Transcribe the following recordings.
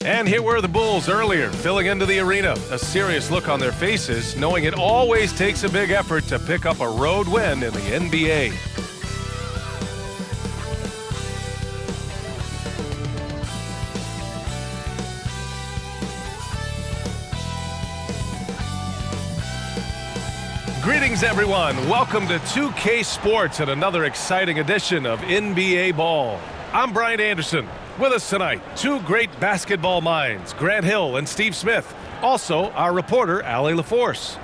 And here were the Bulls earlier, filling into the arena. A serious look on their faces, knowing it always takes a big effort to pick up a road win in the NBA. Greetings, everyone. Welcome to 2K Sports and another exciting edition of NBA Ball. I'm Brian Anderson. With us tonight, two great basketball minds, Grant Hill and Steve Smith. Also, our reporter, Allie LaForce.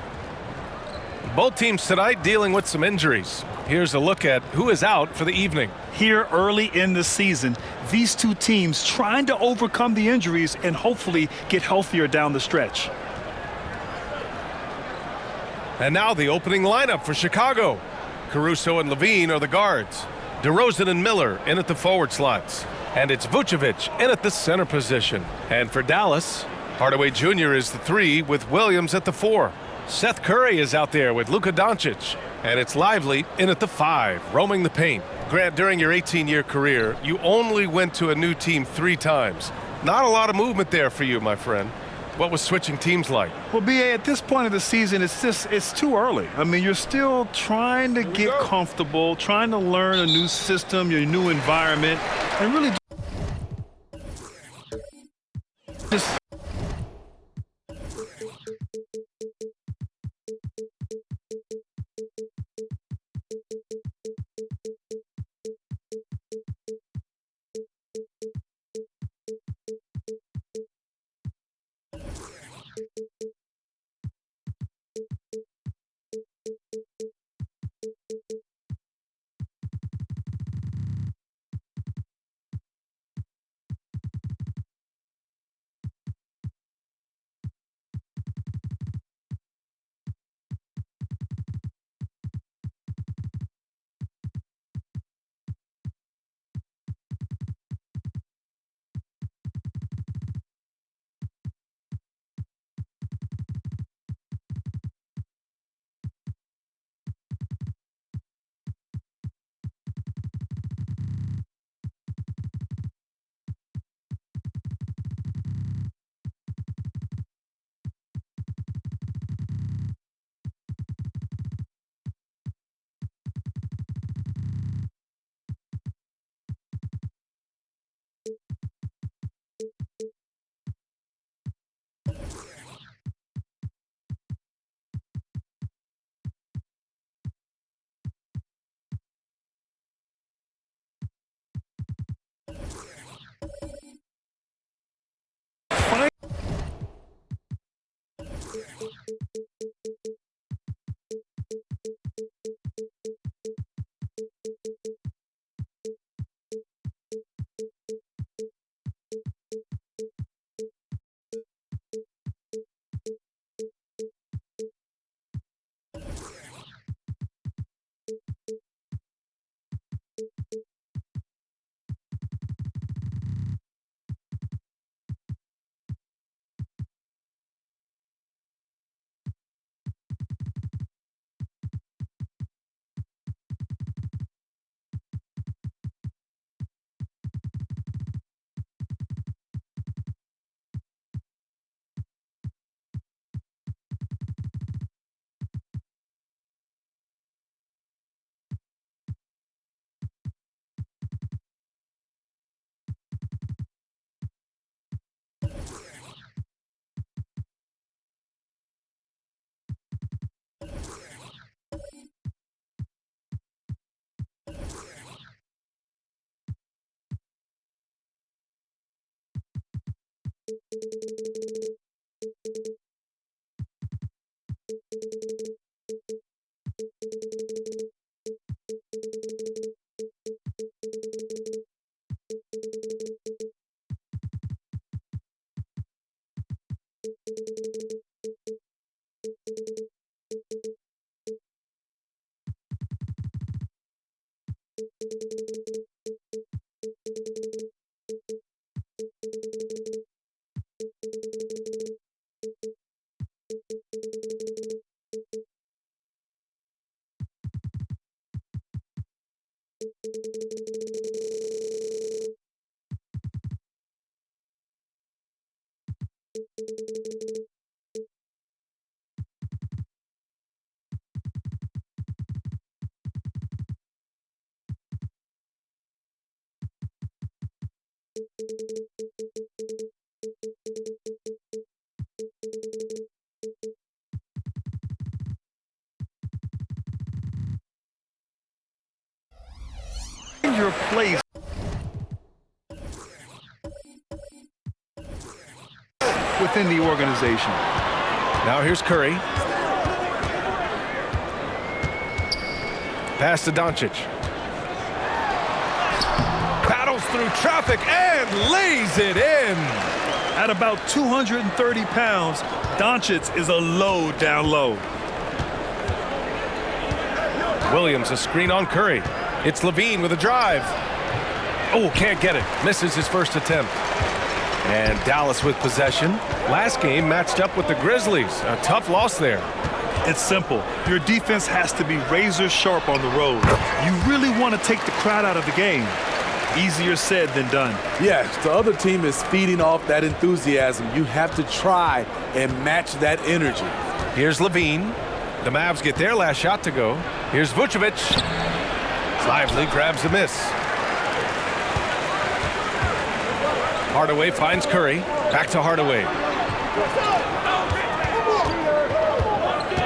Both teams tonight dealing with some injuries. Here's a look at who is out for the evening. Here early in the season, these two teams trying to overcome the injuries and hopefully get healthier down the stretch. And now the opening lineup for Chicago. Caruso and Levine are the guards. DeRozan and Miller in at the forward slots. And it's Vucevic in at the center position. And for Dallas, Hardaway Jr. is the 3 with Williams at the 4. Seth Curry is out there with Luka Doncic. And it's Lively in at the 5, roaming the paint. Grant, during your 18-year career, you only went to a new team 3 times. Not a lot of movement there for you, my friend. What was switching teams like? Well, B.A., at this point of the season, it's too early. I mean, you're still trying to get comfortable, trying to learn a new system, your new environment, and really just Your place within the organization. Now here's Curry. Pass to Doncic. Battles through traffic and lays it in. At about 230 pounds, Doncic is a load down low. Williams, a screen on Curry. It's Levine with a drive. Oh, can't get it. Misses his first attempt. And Dallas with possession. Last game matched up with the Grizzlies. A tough loss there. It's simple. Your defense has to be razor sharp on the road. You really want to take the crowd out of the game. Easier said than done. Yes, the other team is feeding off that enthusiasm. You have to try and match that energy. Here's Levine. The Mavs get their last shot to go. Here's Vucevic. Lively grabs the miss. Hardaway finds Curry. Back to Hardaway.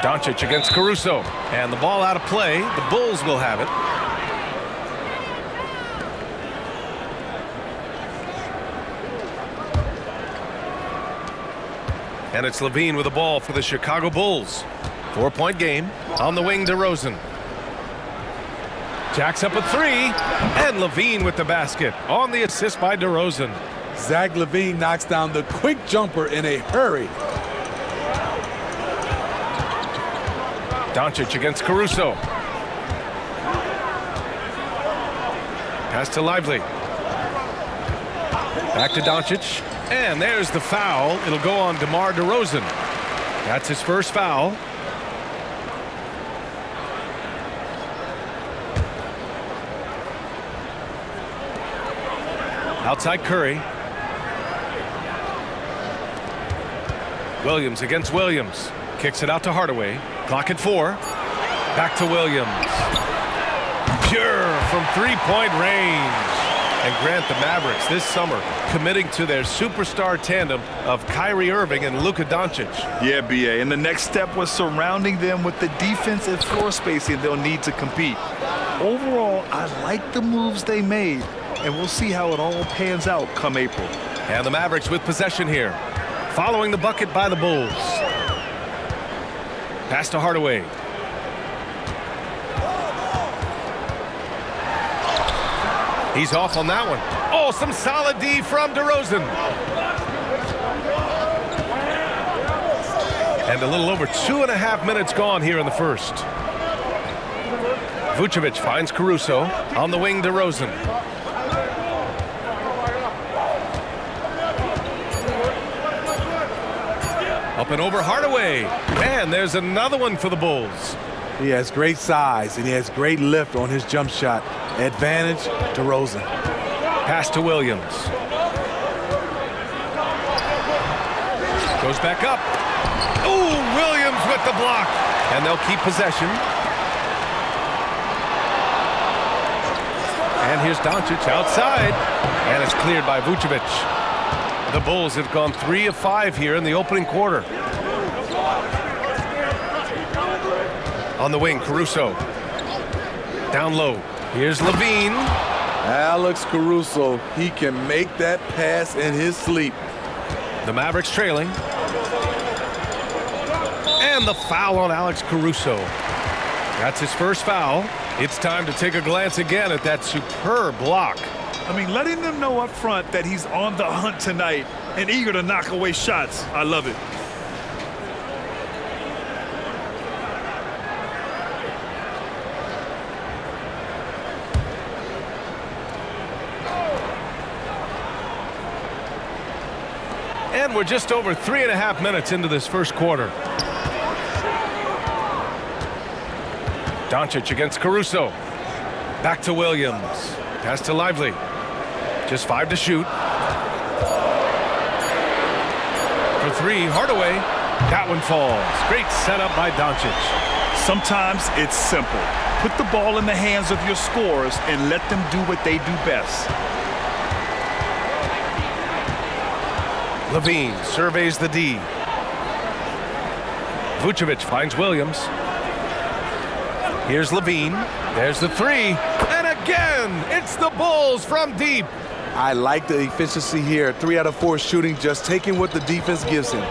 Doncic against Caruso. And the ball out of play. The Bulls will have it. And it's Levine with the ball for the Chicago Bulls. 4-point game. On the wing, DeRozan. Jacks up a three. And Levine with the basket. On the assist by DeRozan. Zach LaVine knocks down the quick jumper in a hurry. Doncic against Caruso. Pass to Lively. Back to Doncic. And there's the foul. It'll go on DeMar DeRozan. That's his first foul. Outside Curry. Williams against Williams. Kicks it out to Hardaway. Clock at 4. Back to Williams. Pure from three-point range. And Grant, the Mavericks this summer committing to their superstar tandem of Kyrie Irving and Luka Doncic. Yeah, B.A. And the next step was surrounding them with the defense and floor spacing they'll need to compete. Overall, I like the moves they made, and we'll see how it all pans out come April. And the Mavericks with possession here. Following the bucket by the Bulls. Pass to Hardaway. He's off on that one. Oh, some solid D from DeRozan. And a little over 2.5 minutes gone here in the first. Vucevic finds Caruso. On the wing, DeRozan. Up and over Hardaway. And there's another one for the Bulls. He has great size, and he has great lift on his jump shot. Advantage to DeRozan. Pass to Williams. Goes back up. Ooh, Williams with the block. And they'll keep possession. And here's Doncic outside. And it's cleared by Vucevic. The Bulls have gone 3 of 5 here in the opening quarter. On the wing, Caruso. Down low. Here's Levine. Alex Caruso, he can make that pass in his sleep. The Mavericks trailing. And the foul on Alex Caruso. That's his first foul. It's time to take a glance again at that superb block. I mean, letting them know up front that he's on the hunt tonight and eager to knock away shots. I love it. And we're just over 3.5 minutes into this first quarter. Doncic against Caruso. Back to Williams. Pass to Lively. Just 5 to shoot. three, Hardaway. That one falls. Great setup by Doncic. Sometimes it's simple. Put the ball in the hands of your scorers and let them do what they do best. Levine surveys the D. Vucevic finds Williams. Here's Levine. There's the three. And again, it's the Bulls from deep. I like the efficiency here. 3 out of 4 shooting, just taking what the defense gives him.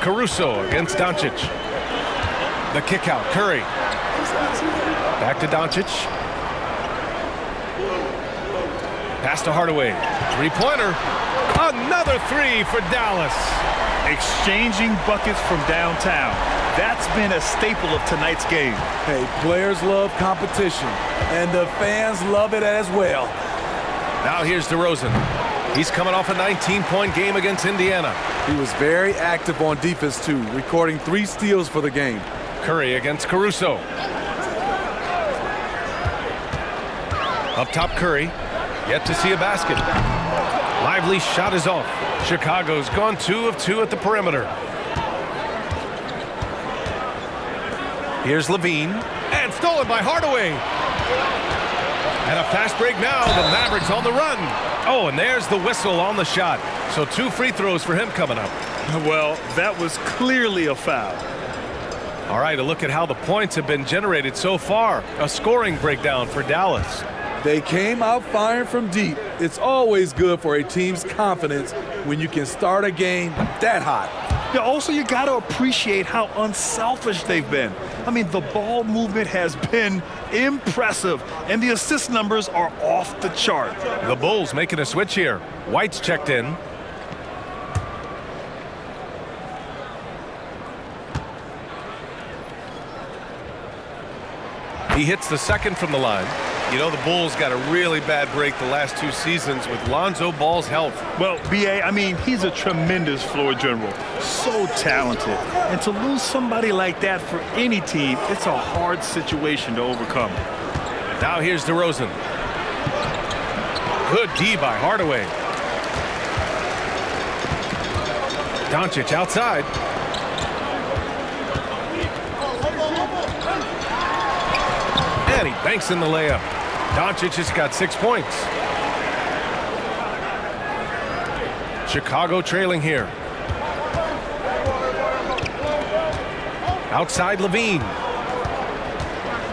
Caruso against Doncic. The kick out, Curry. Back to Doncic. Pass to Hardaway. Three-pointer. Another three for Dallas. Exchanging buckets from downtown. That's been a staple of tonight's game. Hey, players love competition, and the fans love it as well. Now here's DeRozan. He's coming off a 19-point game against Indiana. He was very active on defense, too, recording 3 steals for the game. Curry against Caruso. Up top, Curry. Yet to see a basket. Lively shot is off. Chicago's gone 2 of 2 at the perimeter. Here's Levine. And stolen by Hardaway. And a fast break now. The Mavericks on the run. Oh, and there's the whistle on the shot. So 2 free throws for him coming up. Well, that was clearly a foul. All right, a look at how the points have been generated so far. A scoring breakdown for Dallas. They came out firing from deep. It's always good for a team's confidence when you can start a game that hot. Yeah, also, you got to appreciate how unselfish they've been. I mean, the ball movement has been impressive, and the assist numbers are off the chart. The Bulls making a switch here. White's checked in. He hits the second from the line. You know, the Bulls got a really bad break the last 2 seasons with Lonzo Ball's health. Well, B.A., I mean, he's a tremendous floor general. So talented. And to lose somebody like that for any team, it's a hard situation to overcome. Now here's DeRozan. Good D by Hardaway. Doncic outside. And he banks in the layup. Doncic has got 6 points. Chicago trailing here. Outside Levine.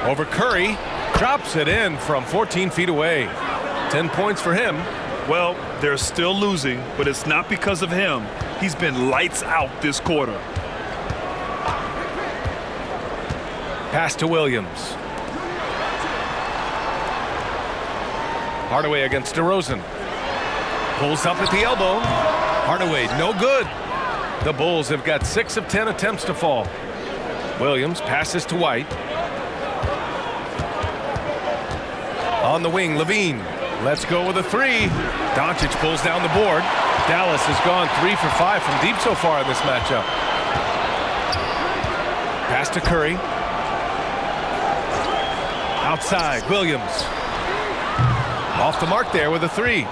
Over Curry. Drops it in from 14 feet away. 10 points for him. Well, they're still losing, but it's not because of him. He's been lights out this quarter. Pass to Williams. Hardaway against DeRozan. Pulls up at the elbow. Hardaway, no good. The Bulls have got 6 of 10 attempts to fall. Williams passes to White. On the wing, Levine. Let's go with a 3. Doncic pulls down the board. Dallas has gone 3 for 5 from deep so far in this matchup. Pass to Curry. Outside, Williams. Off the mark there with a 3.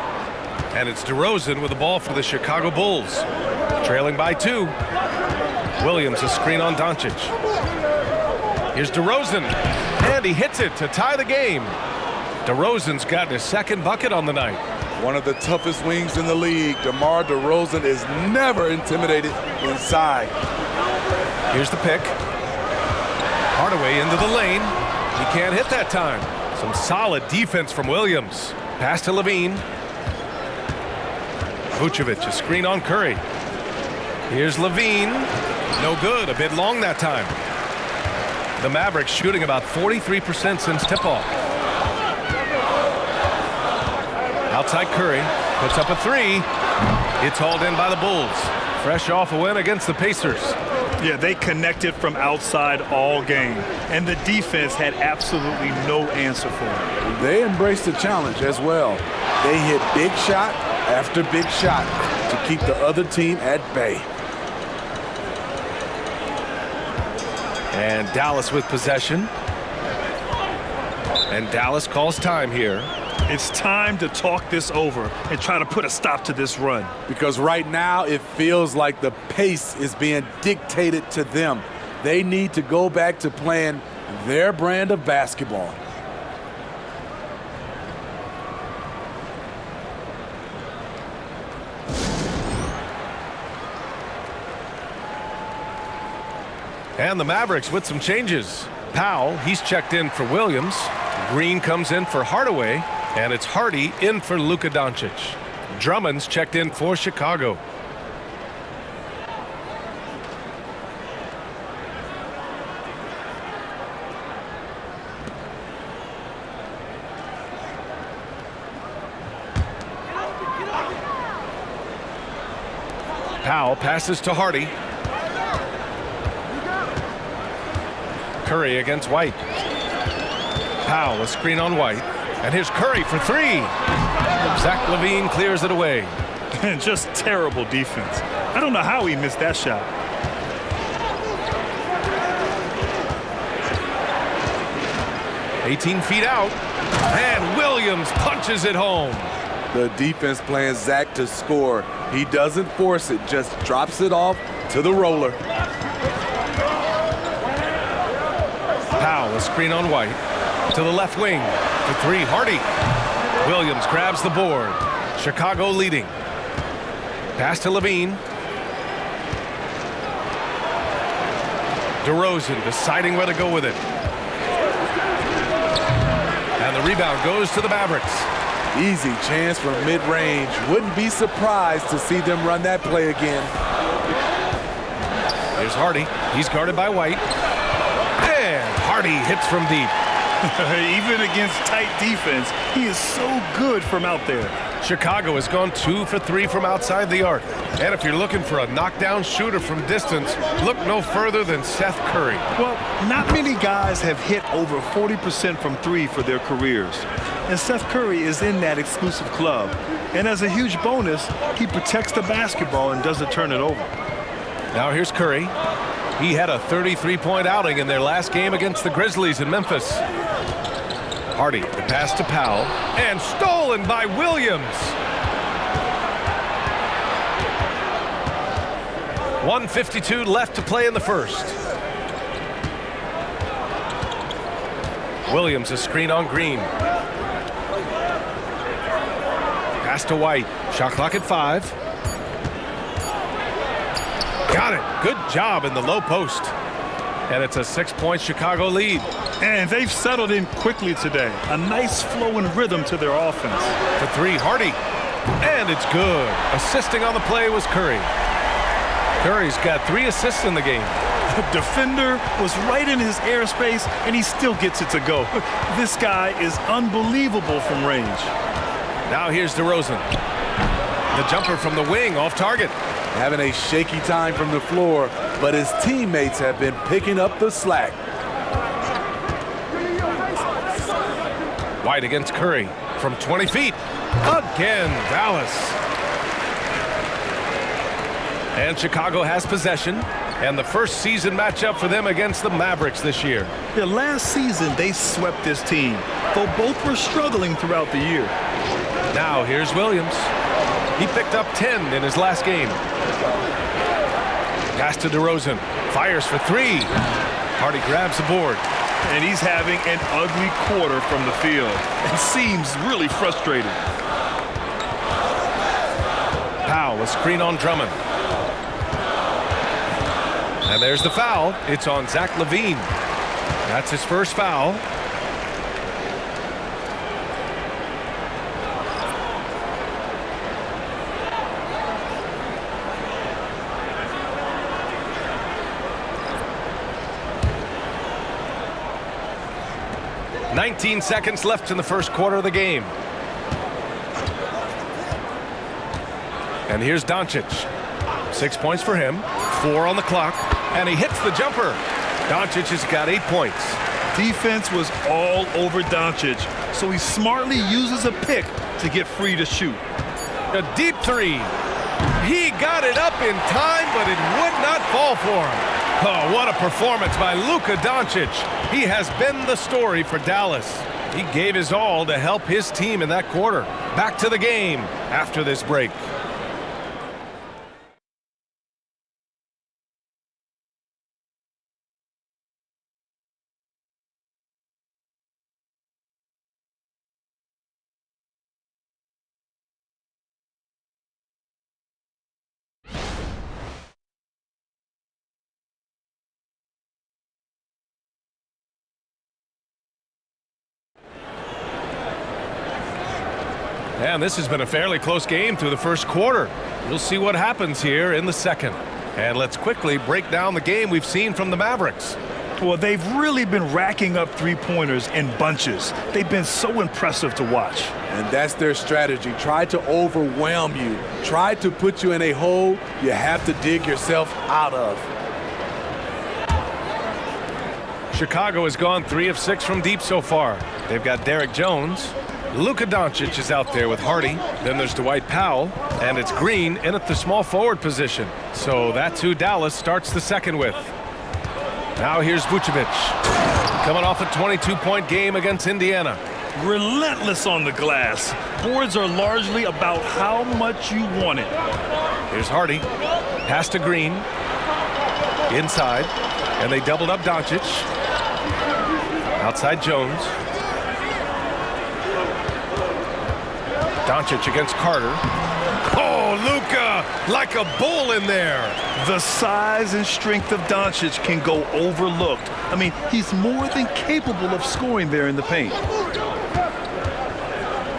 And it's DeRozan with the ball for the Chicago Bulls. Trailing by 2. Williams a screen on Doncic. Here's DeRozan. And he hits it to tie the game. DeRozan's gotten his 2nd bucket on the night. One of the toughest wings in the league. DeMar DeRozan is never intimidated inside. Here's the pick. Hardaway into the lane. He can't hit that time. Some solid defense from Williams. Pass to Levine. Vucevic, a screen on Curry. Here's Levine. No good. A bit long that time. The Mavericks shooting about 43% since tip-off. Outside Curry. Puts up a 3. It's hauled in by the Bulls. Fresh off a win against the Pacers. Yeah, they connected from outside all game, and the defense had absolutely no answer for it. They embraced the challenge as well. They hit big shot after big shot to keep the other team at bay. And Dallas with possession. And Dallas calls time here. It's time to talk this over and try to put a stop to this run. Because right now it feels like the pace is being dictated to them. They need to go back to playing their brand of basketball. And the Mavericks with some changes. Powell, he's checked in for Williams. Green comes in for Hardaway. And it's Hardy in for Luka Doncic. Drummond's checked in for Chicago. Powell passes to Hardy. Curry against White. Powell, a screen on White. And here's Curry for three. Zach LaVine clears it away. And just terrible defense. I don't know how he missed that shot. "18 feet out. And Williams punches it home. The defense playing Zach to score. He doesn't force it, just drops it off to the roller. Powell, a screen on White. To the left wing. For three, Hardy. Williams grabs the board. Chicago leading. Pass to LaVine. DeRozan deciding where to go with it. And the rebound goes to the Mavericks. Easy chance from mid-range. Wouldn't be surprised to see them run that play again. Here's Hardy. He's guarded by White. And Hardy hits from deep. Even against tight defense, he is so good from out there. Chicago has gone 2 for 3 from outside the arc. And if you're looking for a knockdown shooter from distance, look no further than Seth Curry. Well, not many guys have hit over 40% from three for their careers. And Seth Curry is in that exclusive club. And as a huge bonus, he protects the basketball and doesn't turn it over. Now here's Curry. He had a 33-point outing in their last game against the Grizzlies in Memphis. Hardy, the pass to Powell, and stolen by Williams. 1:52 left to play in the first. Williams, a screen on Green. Pass to White. Shot clock at 5. Got it. Good job in the low post. And it's a 6-point Chicago lead. And they've settled in quickly today. A nice flow and rhythm to their offense. For three, Hardy. And it's good. Assisting on the play was Curry. Curry's got 3 assists in the game. The defender was right in his airspace, and he still gets it to go. This guy is unbelievable from range. Now here's DeRozan. The jumper from the wing off target. Having a shaky time from the floor, but his teammates have been picking up the slack. White against Curry from 20 feet. Again, Dallas. And Chicago has possession. And the first season matchup for them against the Mavericks this year. Yeah, last season, they swept this team, though both were struggling throughout the year. Now here's Williams. He picked up 10 in his last game. Pass to DeRozan. Fires for 3. Hardy grabs the board. And he's having an ugly quarter from the field and seems really frustrated. Powell, a screen on Drummond. And there's the foul. It's on Zach LaVine. That's his first foul. "19 seconds left in the first quarter of the game." And here's Doncic. 6 points for him. 4 on the clock. And he hits the jumper. Doncic has got 8 points. Defense was all over Doncic, so he smartly uses a pick to get free to shoot. A deep 3. He got it up in time, but it would not fall for him. Oh, what a performance by Luka Doncic. He has been the story for Dallas. He gave his all to help his team in that quarter. Back to the game after this break. And this has been a fairly close game through the first quarter. We'll see what happens here in the second. And let's quickly break down the game we've seen from the Mavericks. Well, they've really been racking up three-pointers in bunches. They've been so impressive to watch. And that's their strategy. Try to overwhelm you. Try to put you in a hole you have to dig yourself out of. Chicago has gone 3 of 6 from deep so far. They've got Derek Jones. Luka Doncic is out there with Hardy. Then there's Dwight Powell. And it's Green in at the small forward position. So that's who Dallas starts the second with. Now here's Vucevic. Coming off a 22-point game against Indiana. Relentless on the glass. Boards are largely about how much you want it. Here's Hardy. Pass to Green. Inside. And they doubled up Doncic. Outside Jones. Doncic against Carter. Oh, Luka, like a bull in there. The size and strength of Doncic can go overlooked. I mean, he's more than capable of scoring there in the paint.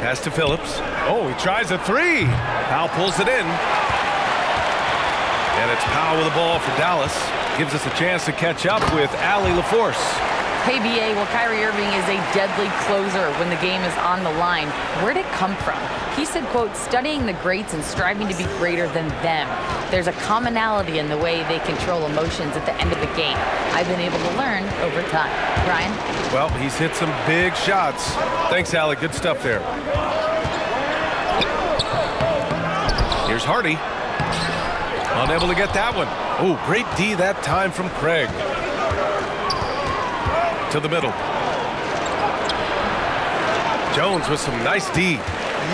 Pass to Phillips. Oh, he tries a three. Powell pulls it in. And it's Powell with the ball for Dallas. Gives us a chance to catch up with Allie LaForce. Hey, BA, well, Kyrie Irving is a deadly closer when the game is on the line. Where'd it come from? He said, quote, studying the greats and striving to be greater than them. There's a commonality in the way they control emotions at the end of the game. I've been able to learn over time. Brian? Well, he's hit some big shots. Thanks, Allie. Good stuff there. Here's Hardy. Unable to get that one. Oh, great D that time from Craig. To the middle. Jones with some nice D.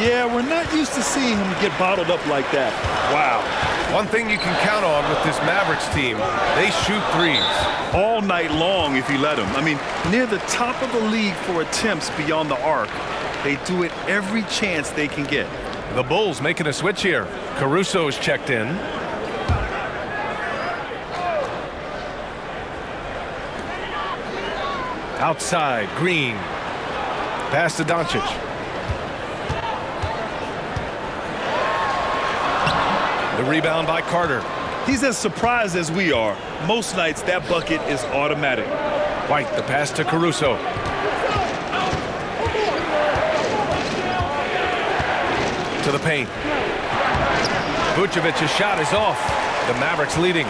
Yeah, we're not used to seeing him get bottled up like that. Wow. One thing you can count on with this Mavericks team, they shoot threes. All night long if you let them. I mean, near the top of the league for attempts beyond the arc. They do it every chance they can get. The Bulls making a switch here. Caruso's checked in. Outside, Green. Pass to Doncic. The rebound by Carter. He's as surprised as we are. Most nights that bucket is automatic. White, the pass to Caruso. To the paint. Vucevic's shot is off. The Mavericks leading.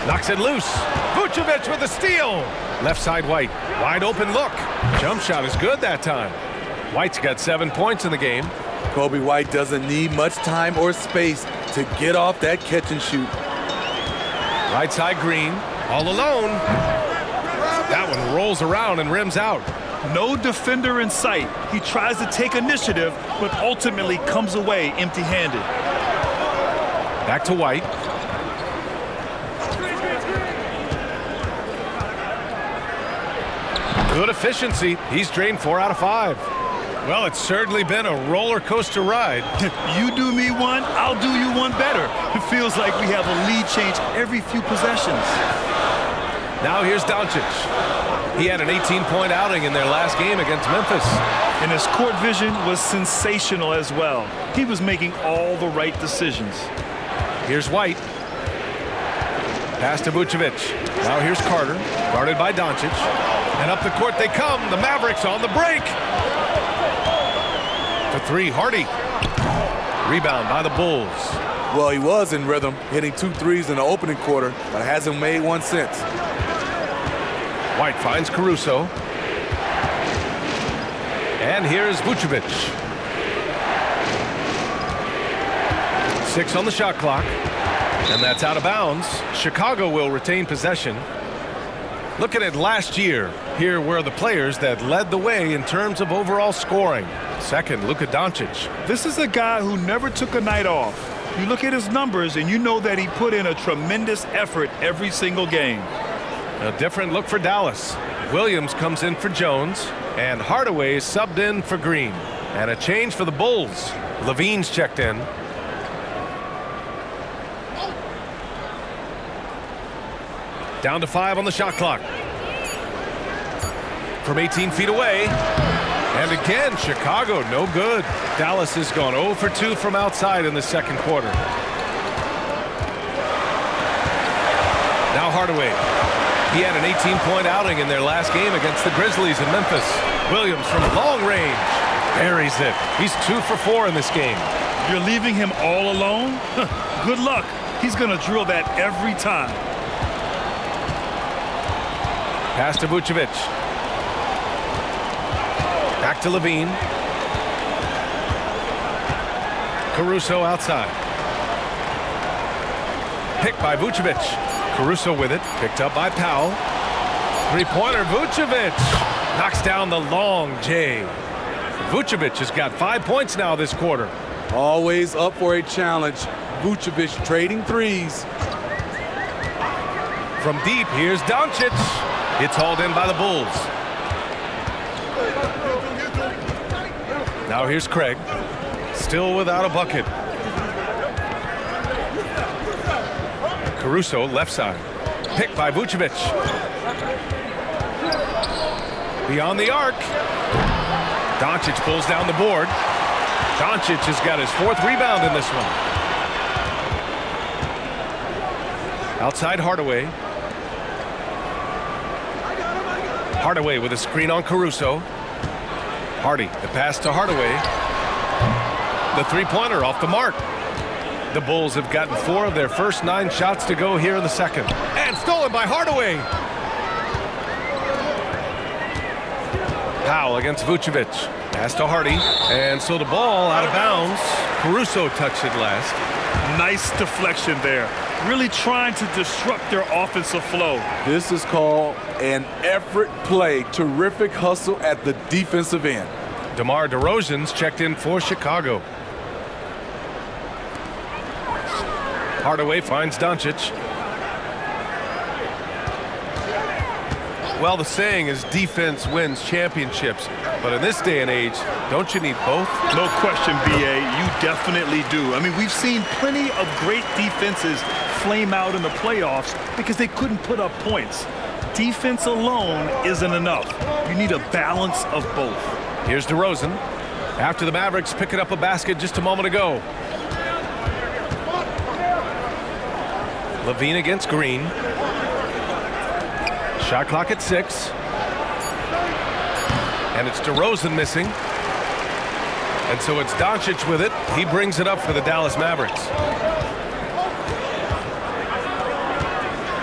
Knocks it loose. Vucevic with a steal. Left side White. Wide open look. Jump shot is good that time. White's got 7 points in the game. Kobe White doesn't need much time or space to get off that catch and shoot. Right side Green. All alone. That one rolls around and rims out. No defender in sight. He tries to take initiative, but ultimately comes away empty-handed. Back to White. Good efficiency. He's drained 4 out of 5. Well, it's certainly been a roller coaster ride. You do me one, I'll do you one better. It feels like we have a lead change every few possessions. Now here's Doncic. He had an 18-point outing in their last game against Memphis. And his court vision was sensational as well. He was making all the right decisions. Here's White. Pass to Vucevic. Now here's Carter, guarded by Doncic. And up the court they come. The Mavericks on the break. For 3, Hardy. Rebound by the Bulls. Well, he was in rhythm, hitting 2 threes in the opening quarter, but hasn't made one since. White finds Caruso. And here's Vucevic. 6 on the shot clock. And that's out of bounds. Chicago will retain possession. Looking at last year, here were the players that led the way in terms of overall scoring. Second, Luka Doncic. This is a guy who never took a night off. You look at his numbers and you know that he put in a tremendous effort every single game. A different look for Dallas. Williams comes in for Jones, and Hardaway is subbed in for Green. And a change for the Bulls. Levine's checked in. Down to 5 on the shot clock. From 18 feet away. And again, Chicago, no good. Dallas has gone 0 for 2 from outside in the second quarter. Now Hardaway. He had an 18-point outing in their last game against the Grizzlies in Memphis. Williams from long range buries it. He's 2 for 4 in this game. You're leaving him all alone? Good luck. He's going to drill that every time. Pass to Vucevic. Back to Levine. Caruso outside. Picked by Vucevic. Caruso with it. Picked up by Powell. Three-pointer, Vucevic. Knocks down the long J. Vucevic has got 5 points now this quarter. Always up for a challenge. Vucevic trading threes. From deep, here's Doncic. It's hauled in by the Bulls. Now here's Craig. Still without a bucket. Caruso, left side. Picked by Vucevic. Beyond the arc. Doncic pulls down the board. Doncic has got his 4th rebound in this one. Outside Hardaway. Hardaway with a screen on Caruso. Hardy, the pass to Hardaway. The three-pointer off the mark. The Bulls have gotten 4 of their first 9 shots to go here in the second. And stolen by Hardaway. Powell against Vucevic. Pass to Hardy. And so the ball out of bounds. Caruso touched it last. Nice deflection there. Really trying to disrupt their offensive flow. This is called an effort play. Terrific hustle at the defensive end. DeMar DeRozan's checked in for Chicago. Hardaway finds Doncic. Well, the saying is defense wins championships. But in this day and age, don't you need both? No question, B.A. You definitely do. I mean, we've seen plenty of great defenses flame out in the playoffs because they couldn't put up points. Defense alone isn't enough. You need a balance of both. Here's DeRozan. After the Mavericks picking up a basket just a moment ago. Levine against Green. Shot clock at 6. And it's DeRozan missing. And so it's Doncic with it. He brings it up for the Dallas Mavericks.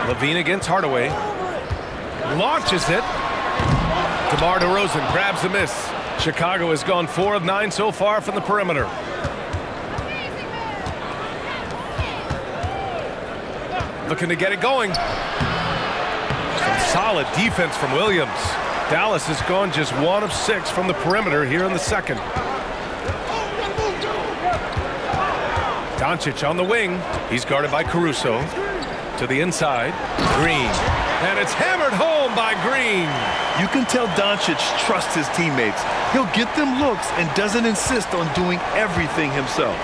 Levine against Hardaway. Launches it. DeMar DeRozan grabs the miss. Chicago has gone 4 of 9 so far from the perimeter. Looking to get it going. Some solid defense from Williams. Dallas has gone just 1 of 6 from the perimeter here in the second. Doncic on the wing. He's guarded by Caruso. To the inside. Green. And it's hammered home by Green. You can tell Doncic trusts his teammates. He'll get them looks and doesn't insist on doing everything himself.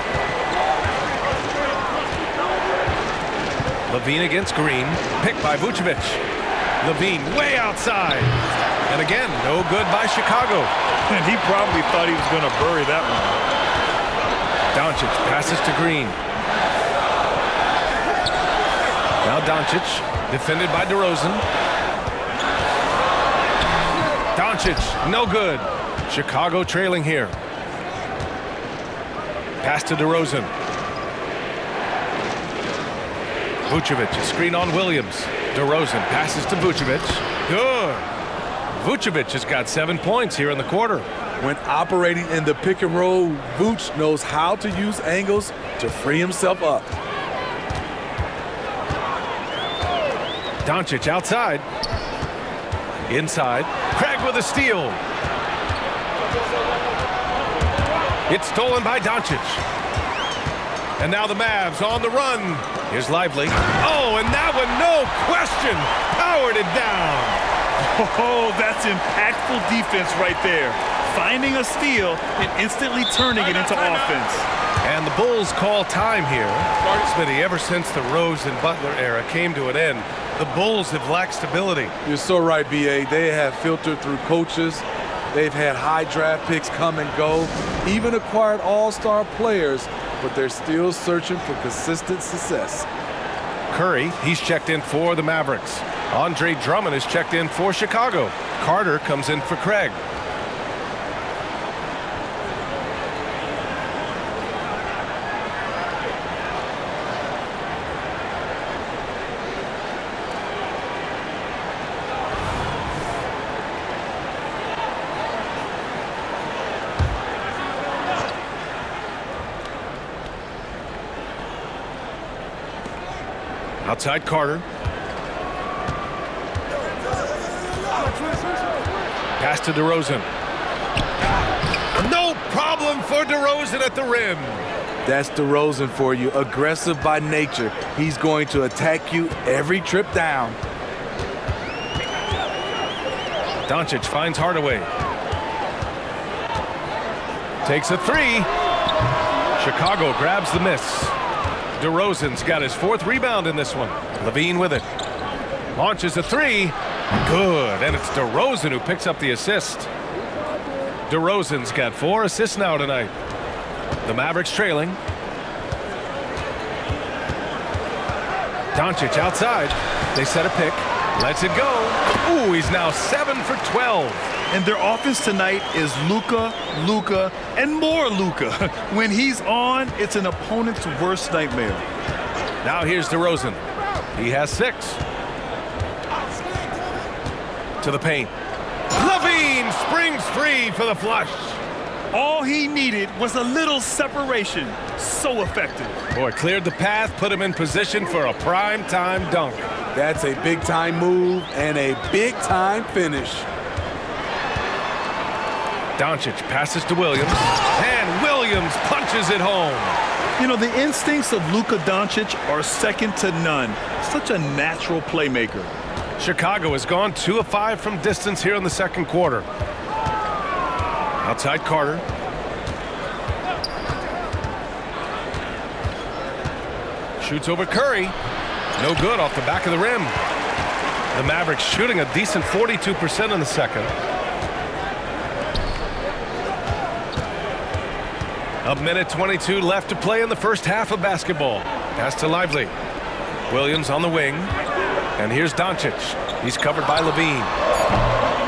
Levine against Green. Picked by Vucevic. Levine way outside. And again, no good by Chicago. And he probably thought he was going to bury that one. Doncic passes to Green. Now Doncic, defended by DeRozan. Doncic, no good. Chicago trailing here. Pass to DeRozan. Vucevic, a screen on Williams. DeRozan passes to Vucevic. Good. Vucevic has got 7 points here in the quarter. When operating in the pick and roll, Vooch knows how to use angles to free himself up. Doncic outside. Inside, Craig with a steal. It's stolen by Doncic. And now the Mavs on the run. Here's Lively. Oh, and that one, no question, powered it down. Oh, that's impactful defense right there. Finding a steal and instantly turning it into offense. And the Bulls call time here. Smitty, ever since the Rose and Butler era came to an end, the Bulls have lacked stability. You're so right, B.A. They have filtered through coaches. They've had high draft picks come and go, even acquired all-star players, but they're still searching for consistent success. Curry, he's checked in for the Mavericks. Andre Drummond is checked in for Chicago. Carter comes in for Craig. Outside Carter. Pass to DeRozan. No problem for DeRozan at the rim. That's DeRozan for you, aggressive by nature. He's going to attack you every trip down. Doncic finds Hardaway. Takes a three. Chicago grabs the miss. DeRozan's got his 4th rebound in this one. Levine with it. Launches a three. Good. And it's DeRozan who picks up the assist. DeRozan's got 4 assists now tonight. The Mavericks trailing. Doncic outside. They set a pick. Lets it go. Ooh, he's now 7 for 12. And their offense tonight is Luka, Luka, and more Luka. When he's on, it's an opponent's worst nightmare. Now here's DeRozan. He has 6. To the paint. Levine springs free for the flush. All he needed was a little separation. So effective. Boy, cleared the path, put him in position for a prime-time dunk. That's a big-time move and a big-time finish. Doncic passes to Williams, and Williams punches it home. You know, the instincts of Luka Doncic are second to none. Such a natural playmaker. Chicago has gone 2 of 5 from distance here in the second quarter. Outside Carter. Shoots over Curry. No good off the back of the rim. The Mavericks shooting a decent 42% in the second. A minute 22 left to play in the first half of basketball. Pass to Lively. Williams on the wing. And here's Doncic. He's covered by Levine.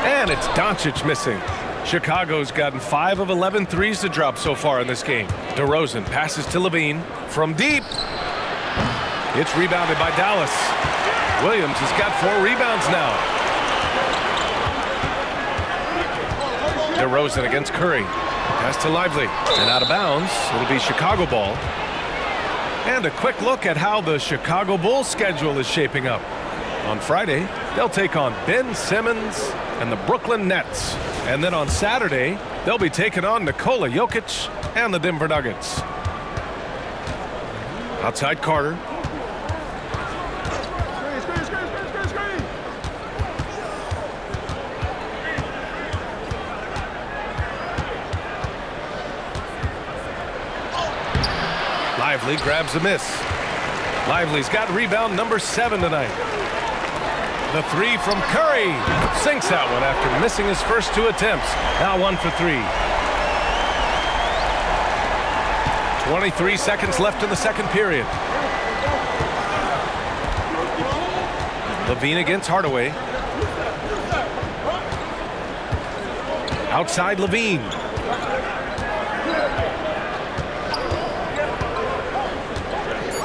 And it's Doncic missing. Chicago's gotten 5 of 11 threes to drop so far in this game. DeRozan passes to Levine from deep. It's rebounded by Dallas. Williams has got 4 rebounds now. DeRozan against Curry. Pass to Lively. And out of bounds. It'll be Chicago ball. And a quick look at how the Chicago Bulls schedule is shaping up. On Friday, they'll take on Ben Simmons and the Brooklyn Nets. And then on Saturday, they'll be taking on Nikola Jokic and the Denver Nuggets. Outside Carter. Lively grabs a miss. Lively's got rebound number 7 tonight. The three from Curry. Sinks that one after missing his first 2 attempts. Now 1 for 3. 23 seconds left in the second period. Levine against Hardaway. Outside Levine.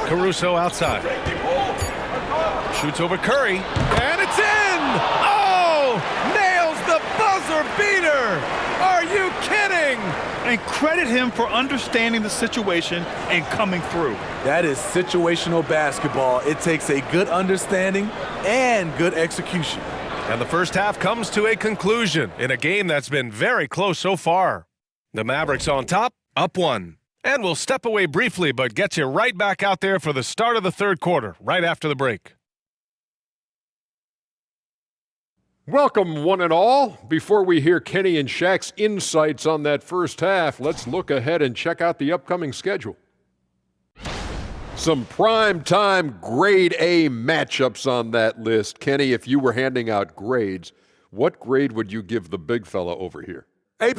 Caruso outside. Shoots over Curry. And it's in! Oh! Nails the buzzer beater! Are you kidding? And credit him for understanding the situation and coming through. That is situational basketball. It takes a good understanding and good execution. And the first half comes to a conclusion in a game that's been very close so far. The Mavericks on top, up 1. And we'll step away briefly, but get you right back out there for the start of the third quarter, right after the break. Welcome, one and all. Before we hear Kenny and Shaq's insights on that first half, let's look ahead and check out the upcoming schedule. Some prime-time grade A matchups on that list. Kenny, if you were handing out grades, what grade would you give the big fella over here? A+.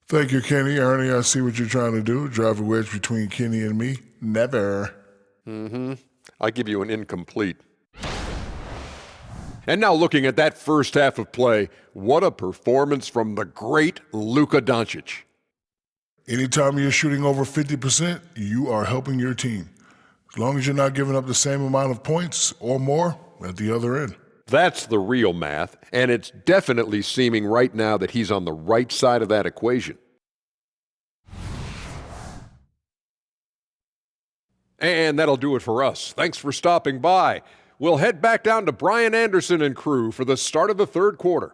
Thank you, Kenny. Ernie, I see what you're trying to do. Drive a wedge between Kenny and me. Never. I give you an incomplete. And now looking at that first half of play, what a performance from the great Luka Doncic. Anytime you're shooting over 50%, you are helping your team. As long as you're not giving up the same amount of points or more at the other end. That's the real math, and it's definitely seeming right now that he's on the right side of that equation. And that'll do it for us. Thanks for stopping by. We'll head back down to Brian Anderson and crew for the start of the third quarter.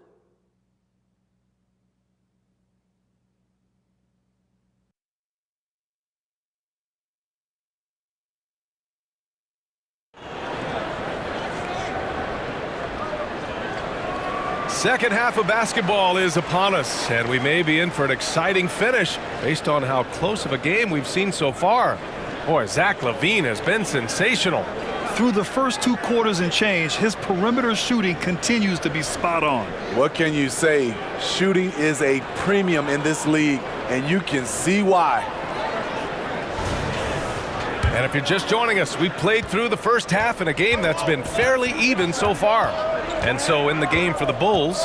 Second half of basketball is upon us, and we may be in for an exciting finish based on how close of a game we've seen so far. Boy, Zach LaVine has been sensational. Through the first 2 quarters and change, his perimeter shooting continues to be spot on. What can you say? Shooting is a premium in this league, and you can see why. And if you're just joining us, we played through the first half in a game that's been fairly even so far. And so in the game for the Bulls,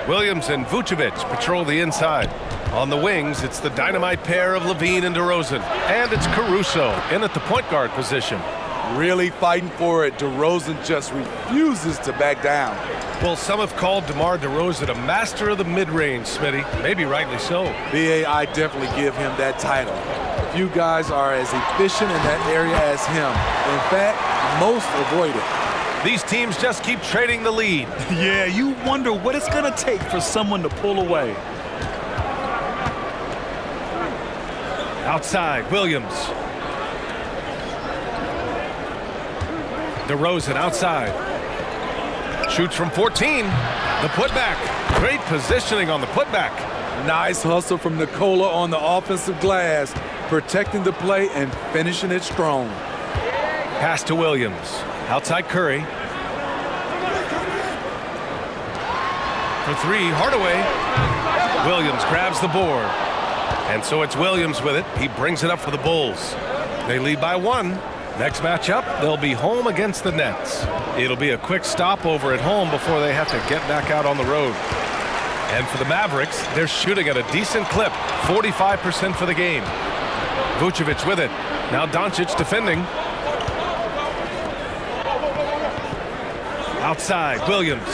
Williams and Vucevic patrol the inside. On the wings, it's the dynamite pair of LaVine and DeRozan. And it's Caruso in at the point guard position. Really fighting for it. DeRozan just refuses to back down. Well, some have called DeMar DeRozan a master of the mid-range, Smitty. Maybe rightly so. BA, I definitely give him that title. Few guys are as efficient in that area as him. In fact, most avoid it. These teams just keep trading the lead. Yeah, you wonder what it's going to take for someone to pull away. Outside, Williams. DeRozan outside. Shoots from 14. The putback. Great positioning on the putback. Nice hustle from Nikola on the offensive glass, protecting the play and finishing it strong. Pass to Williams. Outside Curry. For 3, Hardaway. Williams grabs the board. And so it's Williams with it. He brings it up for the Bulls. They lead by 1. Next matchup, they'll be home against the Nets. It'll be a quick stopover at home before they have to get back out on the road. And for the Mavericks, they're shooting at a decent clip, 45% for the game. Vucevic with it. Now Doncic defending. Outside, Williams.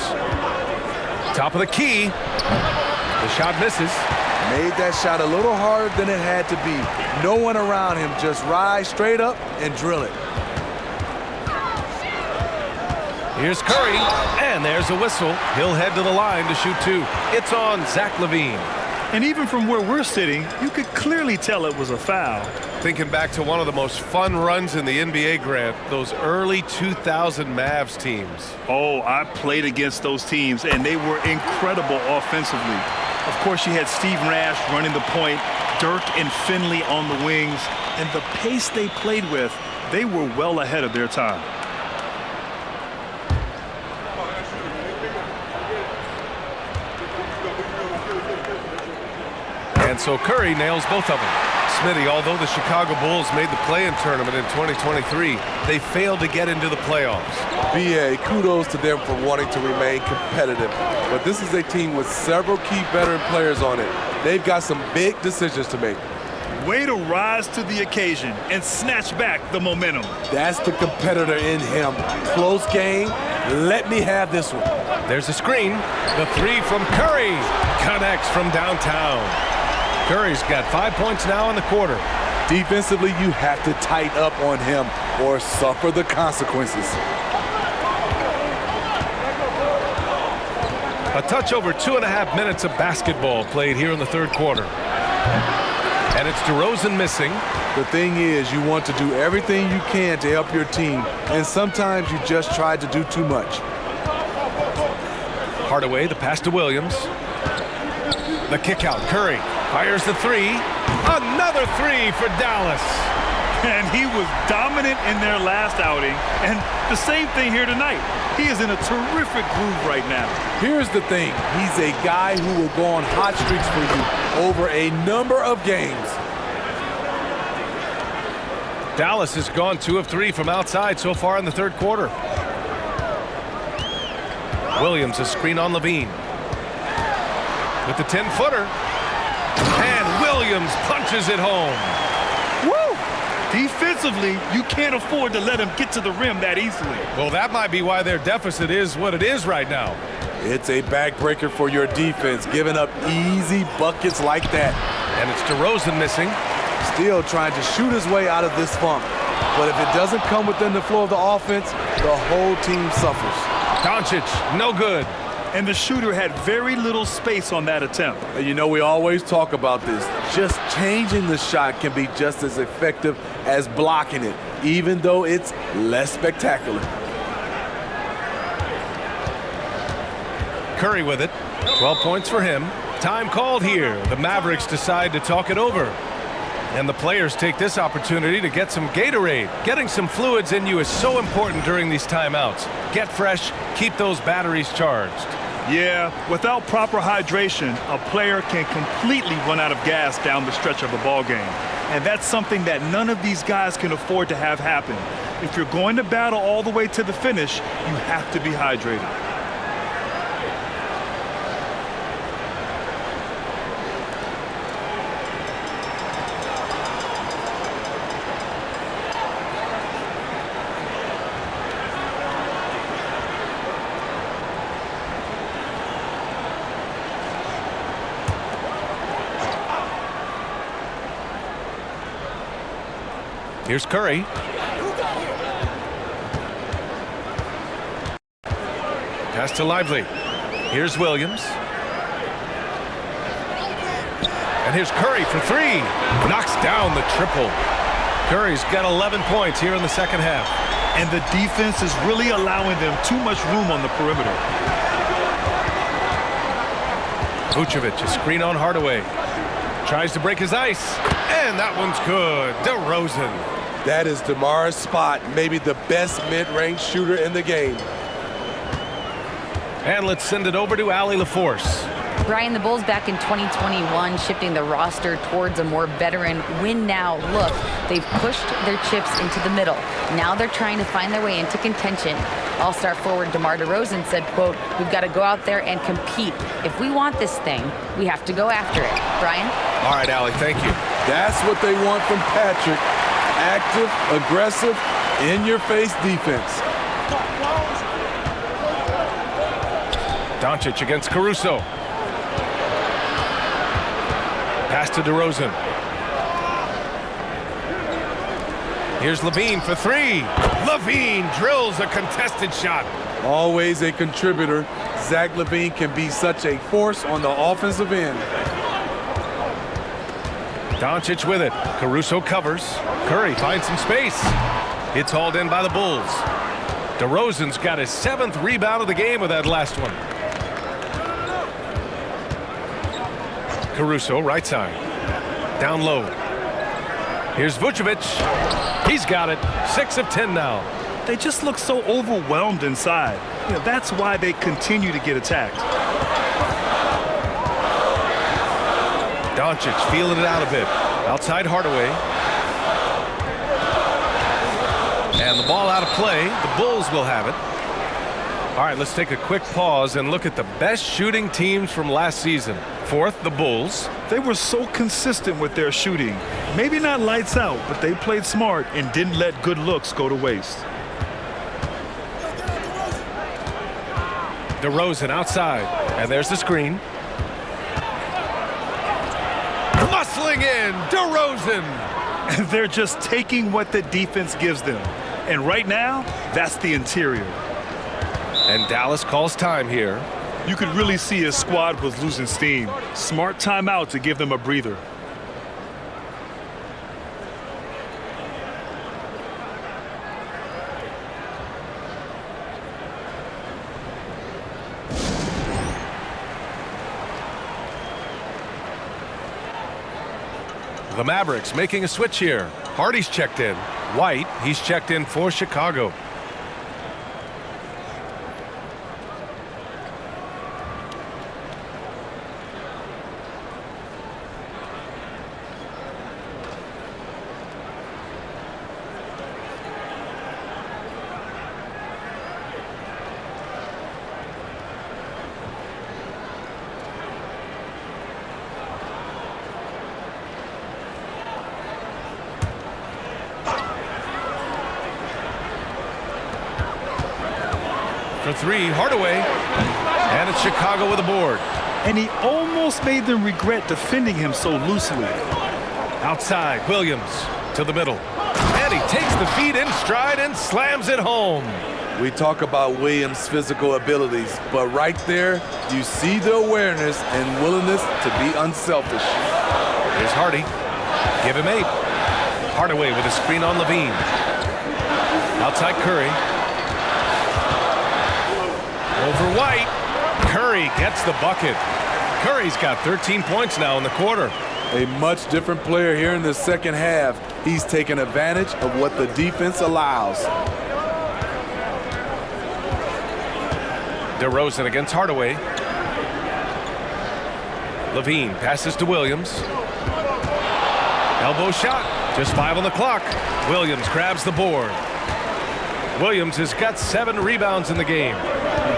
Top of the key. The shot misses. Made that shot a little harder than it had to be. No one around him, just rise straight up and drill it. Here's Curry, and there's a whistle. He'll head to the line to shoot 2. It's on Zach LaVine. And even from where we're sitting, you could clearly tell it was a foul. Thinking back to one of the most fun runs in the NBA, Grant, those early 2000 Mavs teams. Oh, I played against those teams, and they were incredible offensively. Of course, you had Steve Nash running the point, Dirk and Finley on the wings, and the pace they played with, they were well ahead of their time. And so Curry nails both of them. Smitty, although the Chicago Bulls made the play-in tournament in 2023, they failed to get into the playoffs. BA, kudos to them for wanting to remain competitive. But this is a team with several key veteran players on it. They've got some big decisions to make. Way to rise to the occasion and snatch back the momentum. That's the competitor in him. Close game. Let me have this one. There's a screen. The 3 from Curry connects from downtown. Curry's got 5 points now in the quarter. Defensively, you have to tighten up on him or suffer the consequences. A touch over 2.5 minutes of basketball played here in the third quarter. And it's DeRozan missing. The thing is, you want to do everything you can to help your team, and sometimes you just try to do too much. Hardaway, the pass to Williams. The kick out. Curry fires the three. Another three for Dallas. And he was dominant in their last outing. And the same thing here tonight. He is in a terrific groove right now. Here's the thing. He's a guy who will go on hot streaks for you over a number of games. Dallas has gone 2 of 3 from outside so far in the third quarter. Williams, a screen on Levine. With the 10-footer. And Williams punches it home. Woo! Defensively, you can't afford to let him get to the rim that easily. Well, that might be why their deficit is what it is right now. It's a backbreaker for your defense, giving up easy buckets like that. And it's DeRozan missing. Still trying to shoot his way out of this funk. But if it doesn't come within the flow of the offense, the whole team suffers. Doncic, no good. And the shooter had very little space on that attempt. And you know, we always talk about this. Just changing the shot can be just as effective as blocking it, even though it's less spectacular. Curry with it. 12 points for him. Time called here. The Mavericks decide to talk it over. And the players take this opportunity to get some Gatorade. Getting some fluids in you is so important during these timeouts. Get fresh, keep those batteries charged. Yeah, without proper hydration, a player can completely run out of gas down the stretch of a ball game. And that's something that none of these guys can afford to have happen. If you're going to battle all the way to the finish, you have to be hydrated. Here's Curry. Pass to Lively. Here's Williams. And here's Curry for 3. Knocks down the triple. Curry's got 11 points here in the second half. And the defense is really allowing them too much room on the perimeter. Vucevic, a screen on Hardaway. Tries to break his ice. And that one's good. DeRozan. That is DeMar's spot, maybe the best mid-range shooter in the game. And let's send it over to Allie LaForce. Brian, the Bulls back in 2021 shifting the roster towards a more veteran win-now look. They've pushed their chips into the middle. Now they're trying to find their way into contention. All-star forward DeMar DeRozan said, quote, "We've got to go out there and compete. If we want this thing, we have to go after it." Brian? All right, Allie, thank you. That's what they want from Patrick. Active, aggressive, in-your-face defense. Doncic against Caruso. Pass to DeRozan. Here's Levine for 3. Levine drills a contested shot. Always a contributor. Zach LaVine can be such a force on the offensive end. Doncic with it. Caruso covers. Curry finds some space. It's hauled in by the Bulls. DeRozan's got his 7th rebound of the game with that last one. Caruso, right side. Down low. Here's Vucevic. He's got it. 6 of 10 now. They just look so overwhelmed inside. You know, that's why they continue to get attacked. Doncic feeling it out a bit. Outside Hardaway. And the ball out of play. The Bulls will have it. All right, let's take a quick pause and look at the best shooting teams from last season. 4th, the Bulls. They were so consistent with their shooting. Maybe not lights out, but they played smart and didn't let good looks go to waste. DeRozan outside. And there's the screen. Muscling in, DeRozan. They're just taking what the defense gives them. And right now, that's the interior. And Dallas calls time here. You could really see his squad was losing steam. Smart timeout to give them a breather. The Mavericks making a switch here. Hardy's checked in. White, he's checked in for Chicago. For three, Hardaway, and it's Chicago with a board. And he almost made them regret defending him so loosely. Outside, Williams to the middle. And he takes the feed in stride and slams it home. We talk about Williams' physical abilities, but right there, you see the awareness and willingness to be unselfish. Here's Hardy. Give him 8. Hardaway with a screen on Levine. Outside Curry. Over White. Curry gets the bucket. Curry's got 13 points now in the quarter. A much different player here in the second half. He's taken advantage of what the defense allows. DeRozan against Hardaway. Levine passes to Williams. Elbow shot. Just 5 on the clock. Williams grabs the board. Williams has got 7 rebounds in the game.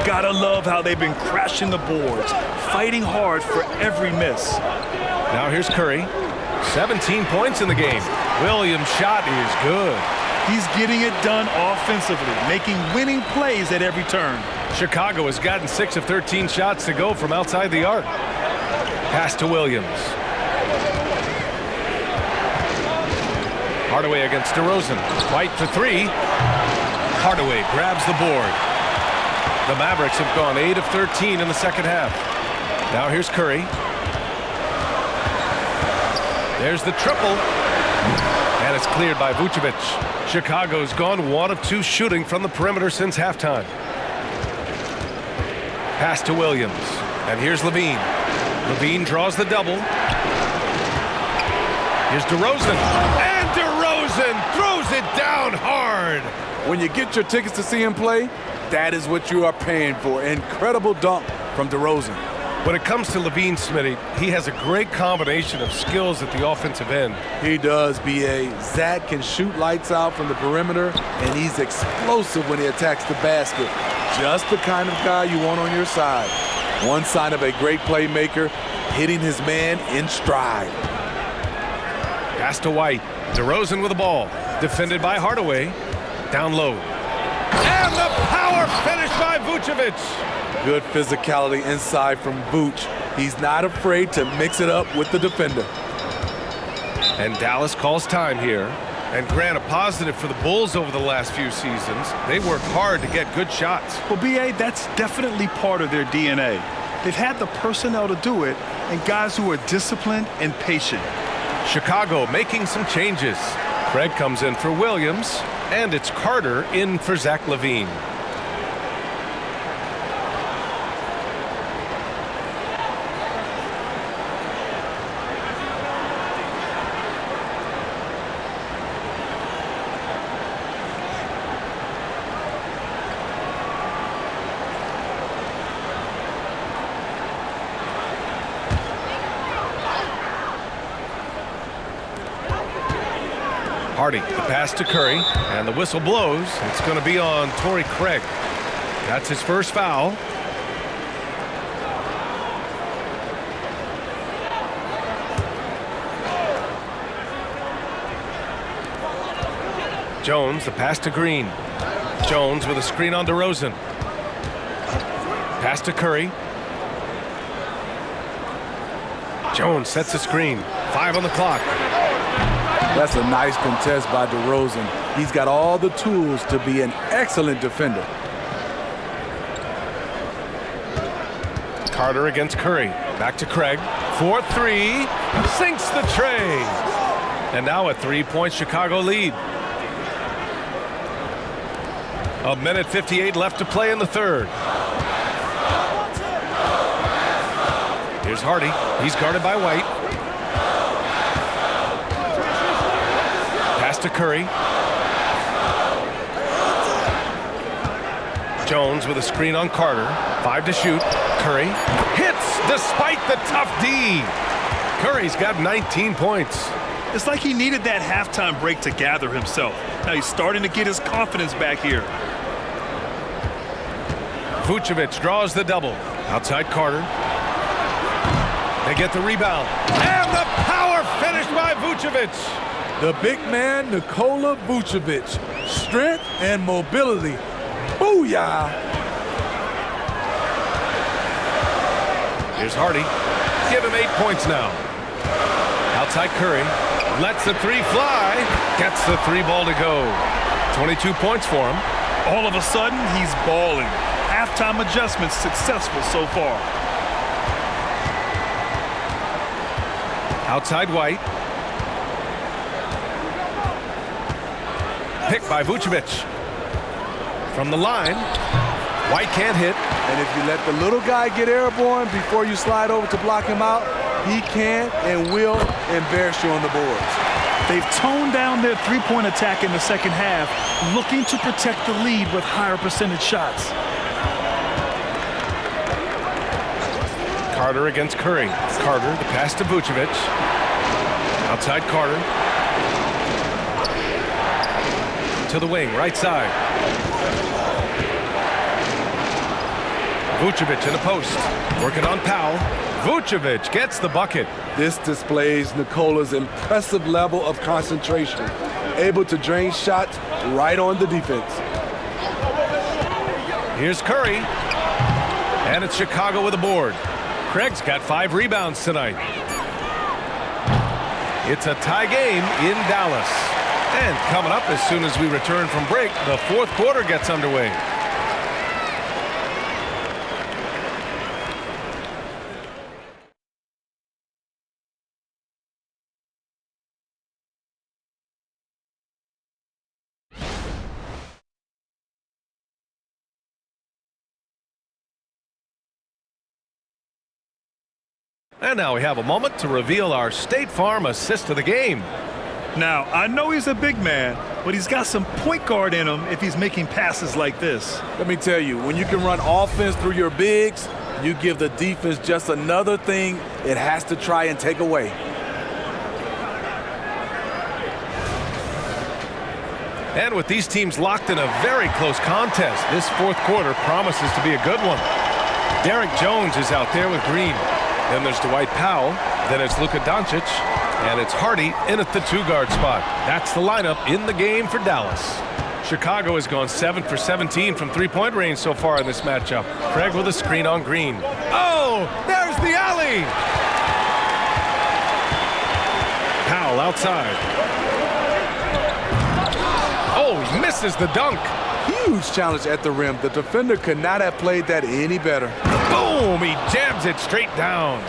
Gotta love how they've been crashing the boards, fighting hard for every miss. Now here's Curry. 17 points in the game. Williams' shot is good. He's getting it done offensively, making winning plays at every turn. Chicago has gotten 6 of 13 shots to go from outside the arc. Pass to Williams. Hardaway against DeRozan. White for 3. Hardaway grabs the board. The Mavericks have gone 8 of 13 in the second half. Now here's Curry. There's the triple. And it's cleared by Vucevic. Chicago's gone 1 of 2 shooting from the perimeter since halftime. Pass to Williams. And here's Levine. Levine draws the double. Here's DeRozan. And DeRozan throws it down hard. When you get your tickets to see him play, that is what you are paying for. Incredible dunk from DeRozan. When it comes to Levine, Smitty, he has a great combination of skills at the offensive end. He does, B.A. Zach can shoot lights out from the perimeter, and he's explosive when he attacks the basket. Just the kind of guy you want on your side. One sign of a great playmaker, hitting his man in stride. Pass to White. DeRozan with the ball. Defended by Hardaway. Down low. And the power finish by Vucevic. Good physicality inside from Vooch. He's not afraid to mix it up with the defender. And Dallas calls time here. And grant a positive for the Bulls over the last few seasons. They work hard to get good shots. Well, B.A., that's definitely part of their DNA. They've had the personnel to do it and guys who are disciplined and patient. Chicago making some changes. Craig comes in for Williams. And it's Carter in for Zach LaVine. Hardy, the pass to Curry, and the whistle blows. It's going to be on Torrey Craig. That's his first foul. Jones, the pass to Green. Jones with a screen on DeRozan. Pass to Curry. Jones sets a screen. 5 on the clock. That's a nice contest by DeRozan. He's got all the tools to be an excellent defender. Carter against Curry. Back to Craig. 4-3. Sinks the tray. And now a 3-point Chicago lead. A minute 58 left to play in the third. Here's Hardy. He's guarded by White. Pass to Curry. Jones with a screen on Carter. 5 to shoot. Curry hits despite the tough D. Curry's got 19 points. It's like he needed that halftime break to gather himself. Now he's starting to get his confidence back here. Vucevic draws the double. Outside Carter. They get the rebound. And the power finish by Vucevic. The big man, Nikola Vucevic. Strength and mobility. Booyah! Here's Hardy. Give him 8 points now. Outside Curry. Lets the three fly. Gets the three ball to go. 22 points for him. All of a sudden, he's balling. Halftime adjustments successful so far. Outside White. Picked by Vucevic. From the line. White can't hit. And if you let the little guy get airborne before you slide over to block him out, he can and will embarrass you on the boards. They've toned down their three-point attack in the second half, looking to protect the lead with higher percentage shots. Carter against Curry. Carter, the pass to Vucevic. Outside Carter. To the wing, right side. Vucevic in the post. Working on Powell. Vucevic gets the bucket. This displays Nikola's impressive level of concentration, able to drain shots right on the defense. Here's Curry. And it's Chicago with a board. Craig's got 5 rebounds tonight. It's a tie game in Dallas. And coming up as soon as we return from break, the fourth quarter gets underway. And now we have a moment to reveal our State Farm assist of the game. Now, I know he's a big man, but he's got some point guard in him if he's making passes like this. Let me tell you, when you can run offense through your bigs, you give the defense just another thing it has to try and take away. And with these teams locked in a very close contest, this fourth quarter promises to be a good one. Derek Jones is out there with Green. Then there's Dwight Powell. Then it's Luka Doncic. And it's Hardy in at the 2-guard spot. That's the lineup in the game for Dallas. Chicago has gone 7 for 17 from three-point range so far in this matchup. Craig with a screen on Green. Oh, there's the alley! Powell outside. Oh, he misses the dunk. Huge challenge at the rim. The defender could not have played that any better. Boom! He jams it straight down.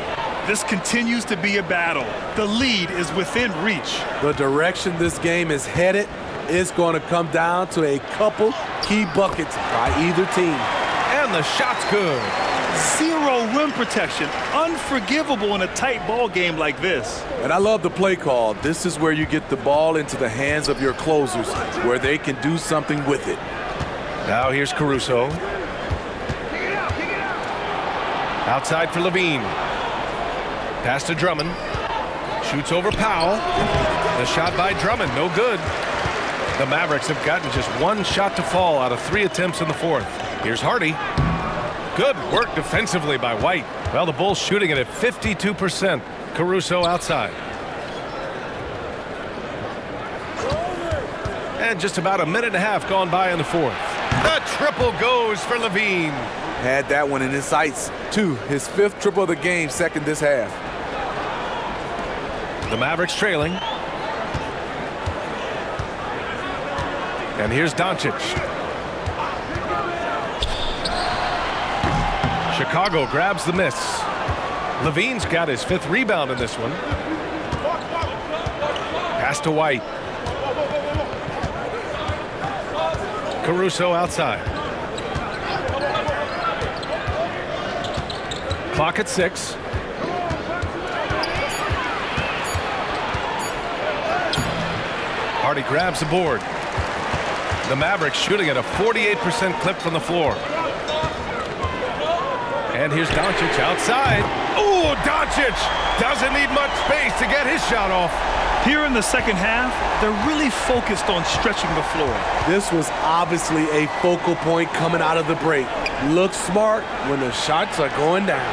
This continues to be a battle. The lead is within reach. The direction this game is headed is going to come down to a couple key buckets by either team. And the shot's good. Zero rim protection. Unforgivable in a tight ball game like this. And I love the play call. This is where you get the ball into the hands of your closers, where they can do something with it. Now here's Caruso. Outside for Levine. Pass to Drummond. Shoots over Powell. The shot by Drummond, no good. The Mavericks have gotten just one shot to fall out of 3 attempts in the fourth. Here's Hardy. Good work defensively by White. Well, the Bulls shooting it at 52%. Caruso outside. And just about a minute and a half gone by in the fourth. The triple goes for Levine. Had that one in his sights, too. His 5th triple of the game, second this half. The Mavericks trailing. And here's Doncic. Chicago grabs the miss. Levine's got his 5th rebound in this one. Pass to White. Caruso outside. Clock at 6. Hardy grabs the board. The Mavericks shooting at a 48% clip from the floor. And here's Doncic outside. Oh, Doncic doesn't need much space to get his shot off. Here in the second half, they're really focused on stretching the floor. This was obviously a focal point coming out of the break. Look smart when the shots are going down.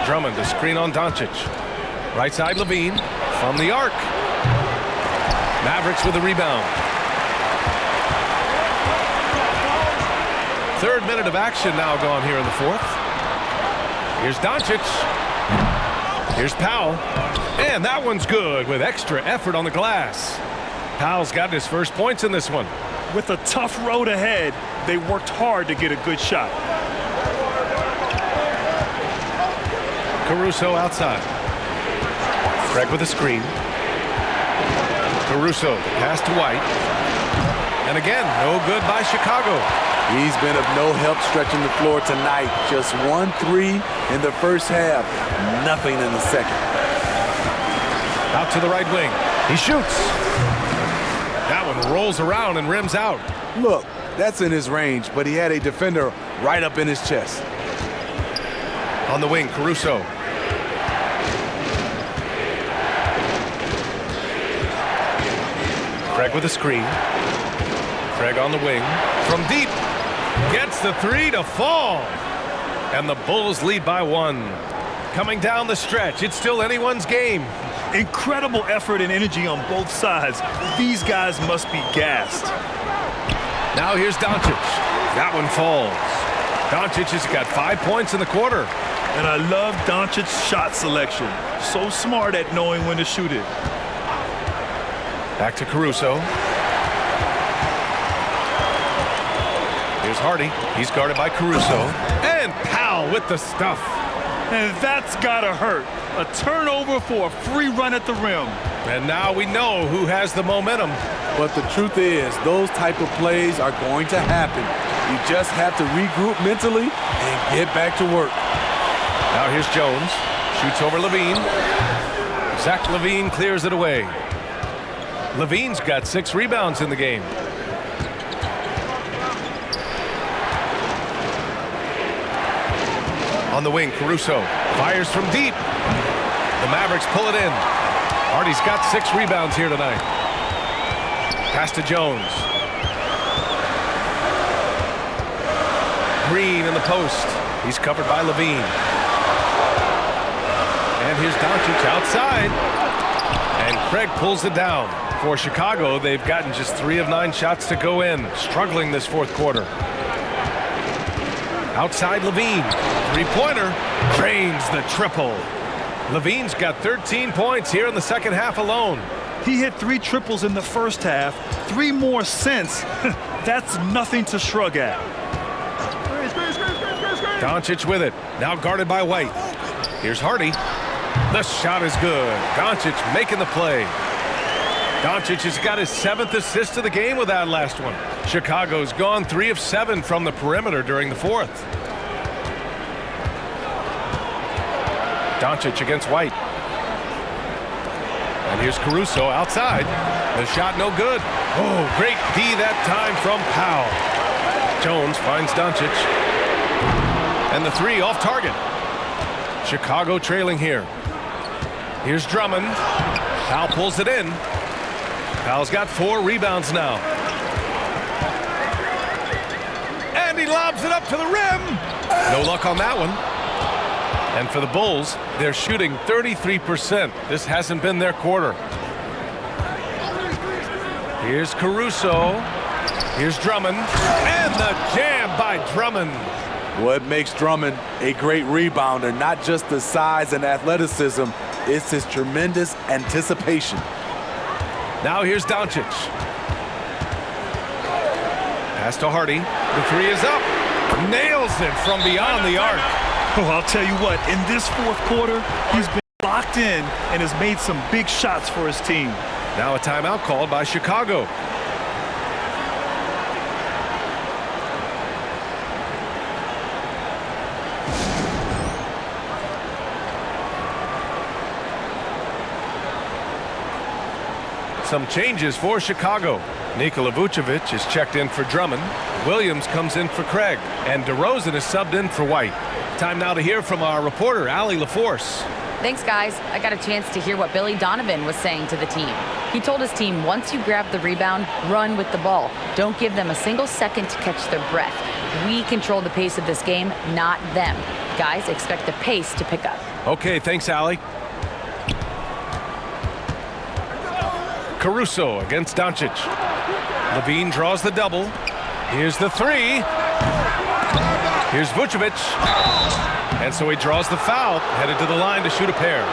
Drummond to screen on Doncic. Right side Levine from the arc. Mavericks with a rebound. 3rd minute of action now gone here in the 4th. Here's Doncic. Here's Powell. And that one's good with extra effort on the glass. Powell's gotten his first points in this one. With a tough road ahead, they worked hard to get a good shot. Caruso outside. Craig with a screen. Caruso, the pass to White. And again, no good by Chicago. He's been of no help stretching the floor tonight. Just 1-3 in the first half. Nothing in the second. Out to the right wing. He shoots. That one rolls around and rims out. Look, that's in his range, but he had a defender right up in his chest. On the wing, Caruso. Craig with a screen. Craig on the wing. From deep. Gets the 3 to fall. And the Bulls lead by 1. Coming down the stretch, it's still anyone's game. Incredible effort and energy on both sides. These guys must be gassed. Now here's Doncic. That one falls. Doncic has got 5 points in the quarter. And I love Doncic's shot selection. So smart at knowing when to shoot it. Back to Caruso. Here's Hardy. He's guarded by Caruso. And Powell with the stuff. And that's gotta hurt. A turnover for a free run at the rim. And now we know who has the momentum. But the truth is, those type of plays are going to happen. You just have to regroup mentally and get back to work. Now here's Jones. Shoots over Levine. Zach Levine clears it away. Levine's got 6 rebounds in the game. On the wing, Caruso fires from deep. The Mavericks pull it in. Hardy's got 6 rebounds here tonight. Pass to Jones. Green in the post. He's covered by Levine. And here's Doncic outside. And Craig pulls it down. For Chicago, they've gotten just 3 of 9 shots to go in. Struggling this 4th quarter. Outside Levine. 3-pointer. Drains the triple. Levine's got 13 points here in the second half alone. He hit 3 triples in the first half. 3 more since. That's nothing to shrug at. Doncic with it. Now guarded by White. Here's Hardy. The shot is good. Doncic making the play. Doncic has got his 7th assist of the game with that last one. Chicago's gone 3 of 7 from the perimeter during the 4th. Doncic against White. And here's Caruso outside. The shot no good. Oh, great D that time from Powell. Jones finds Doncic. And the 3 off target. Chicago trailing here. Here's Drummond. Powell pulls it in. Powell's got 4 rebounds now. And he lobs it up to the rim. No luck on that one. And for the Bulls, they're shooting 33%. This hasn't been their quarter. Here's Caruso. Here's Drummond. And the jam by Drummond. What makes Drummond a great rebounder, not just the size and athleticism, it's his tremendous anticipation. Now here's Doncic. Pass to Hardy. The 3 is up. Nails it from beyond the arc. Oh, I'll tell you what, in this fourth quarter, he's been locked in and has made some big shots for his team. Now a timeout called by Chicago. Some changes for Chicago. Nikola Vucevic is checked in for Drummond. Williams comes in for Craig. And DeRozan is subbed in for White. Time now to hear from our reporter, Allie LaForce. Thanks, guys. I got a chance to hear what Billy Donovan was saying to the team. He told his team, once you grab the rebound, run with the ball. Don't give them a single second to catch their breath. We control the pace of this game, not them. Guys, expect the pace to pick up. Okay, thanks, Allie. Caruso against Doncic. Levine draws the double. Here's the three. Here's Vucevic. And so he draws the foul, headed to the line to shoot a pair.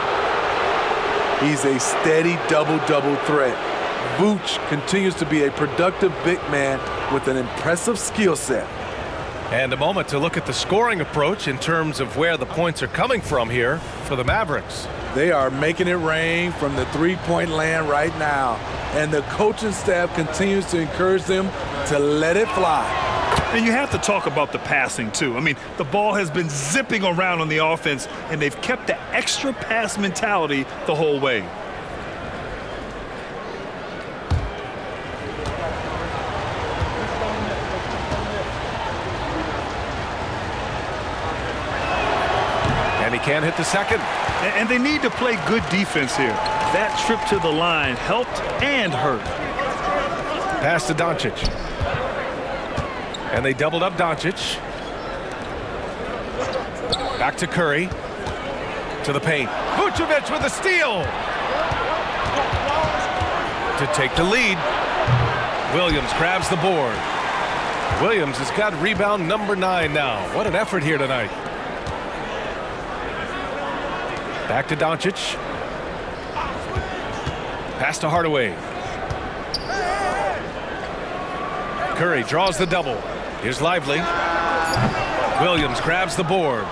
He's a steady double-double threat. Vooch continues to be a productive big man with an impressive skill set. And a moment to look at the scoring approach in terms of where the points are coming from here for the Mavericks. They are making it rain from the three-point land right now, and the coaching staff continues to encourage them to let it fly. And you have to talk about the passing, too. I mean, the ball has been zipping around on the offense, and they've kept the extra pass mentality the whole way. And he can't hit the second. And they need to play good defense here. That trip to the line helped and hurt. Pass to Doncic. And they doubled up Doncic. Back to Curry. To the paint. Vucevic with a steal. To take the lead. Williams grabs the board. Williams has got rebound number 9 now. What an effort here tonight. Back to Doncic. Pass to Hardaway. Curry draws the double. Here's Lively. Williams grabs the board.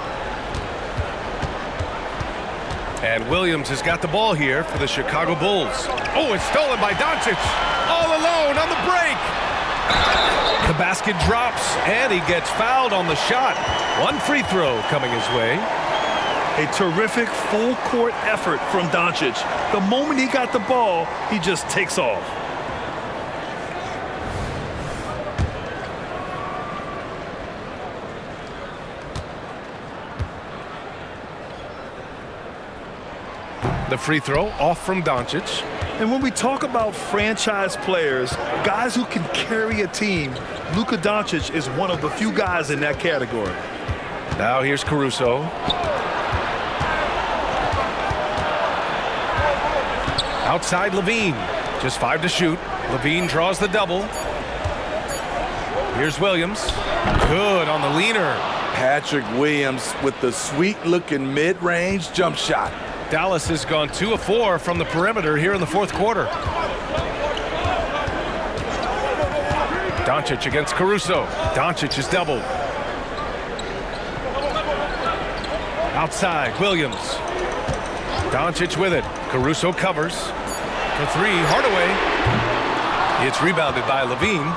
And Williams has got the ball here for the Chicago Bulls. Oh, it's stolen by Doncic. All alone on the break. The basket drops, and he gets fouled on the shot. One free throw coming his way. A terrific full-court effort from Doncic. The moment he got the ball, he just takes off. The free throw off from Doncic. And when we talk about franchise players, guys who can carry a team, Luka Doncic is one of the few guys in that category. Now here's Caruso. Outside Levine. Just 5 to shoot. Levine draws the double. Here's Williams. Good on the leaner. Patrick Williams with the sweet-looking mid-range jump shot. Dallas has gone 2 of 4 from the perimeter here in the fourth quarter. Doncic against Caruso. Doncic is doubled. Outside, Williams. Doncic with it. Caruso covers. For 3, Hardaway. It's rebounded by Levine.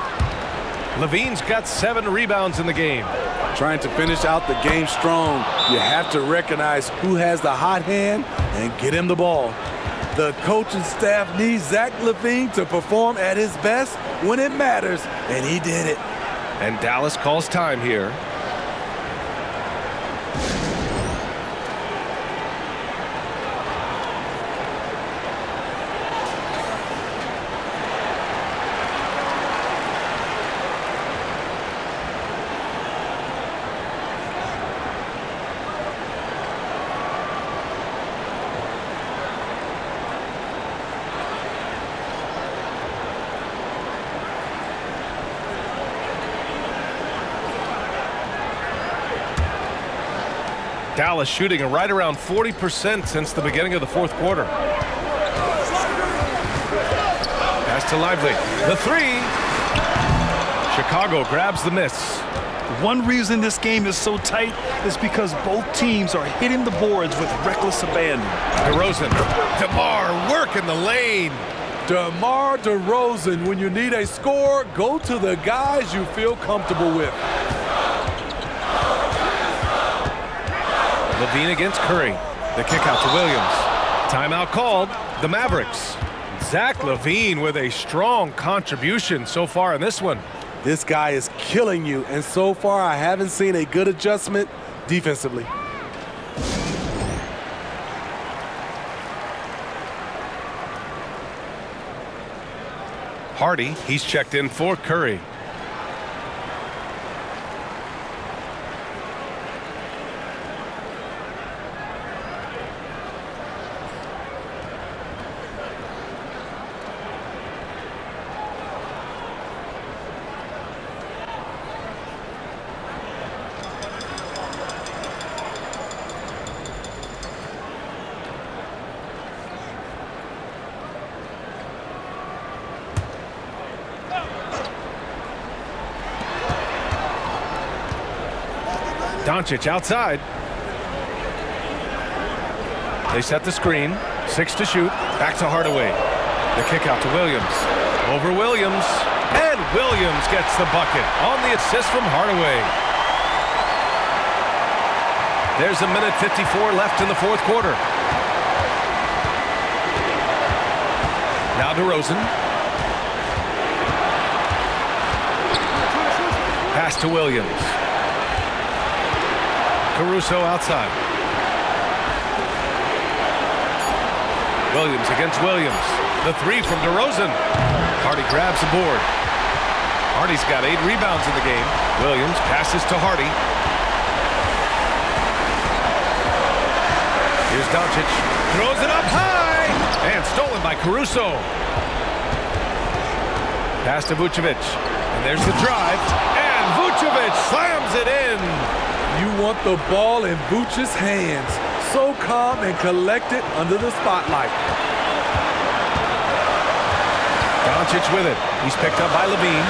Levine's got 7 rebounds in the game. Trying to finish out the game strong, you have to recognize who has the hot hand and get him the ball. The coaching staff needs Zach LaVine to perform at his best when it matters, and he did it. And Dallas calls time here. Dallas shooting right around 40% since the beginning of the fourth quarter. Pass to Lively. The 3. Chicago grabs the miss. One reason this game is so tight is because both teams are hitting the boards with reckless abandon. DeRozan. DeMar working the lane. DeMar DeRozan, when you need a score, go to the guys you feel comfortable with. Levine against Curry. The kick out to Williams. Timeout called. The Mavericks. Zach LaVine with a strong contribution so far in this one. This guy is killing you, and so far I haven't seen a good adjustment defensively. Hardy, he's checked in for Curry. Doncic outside. They set the screen. 6 to shoot. Back to Hardaway. The kick out to Williams. Over Williams. And Williams gets the bucket on the assist from Hardaway. There's a minute 54 left in the fourth quarter. Now DeRozan. Pass to Williams. Caruso outside. Williams against Williams. The three from DeRozan. Hardy grabs the board. Hardy's got 8 rebounds in the game. Williams passes to Hardy. Here's Doncic. Throws it up high. And stolen by Caruso. Pass to Vucevic. And there's the drive. And Vucevic slams it in. You want the ball in Vooch's hands. So calm and collected under the spotlight. Doncic with it. He's picked up by Levine.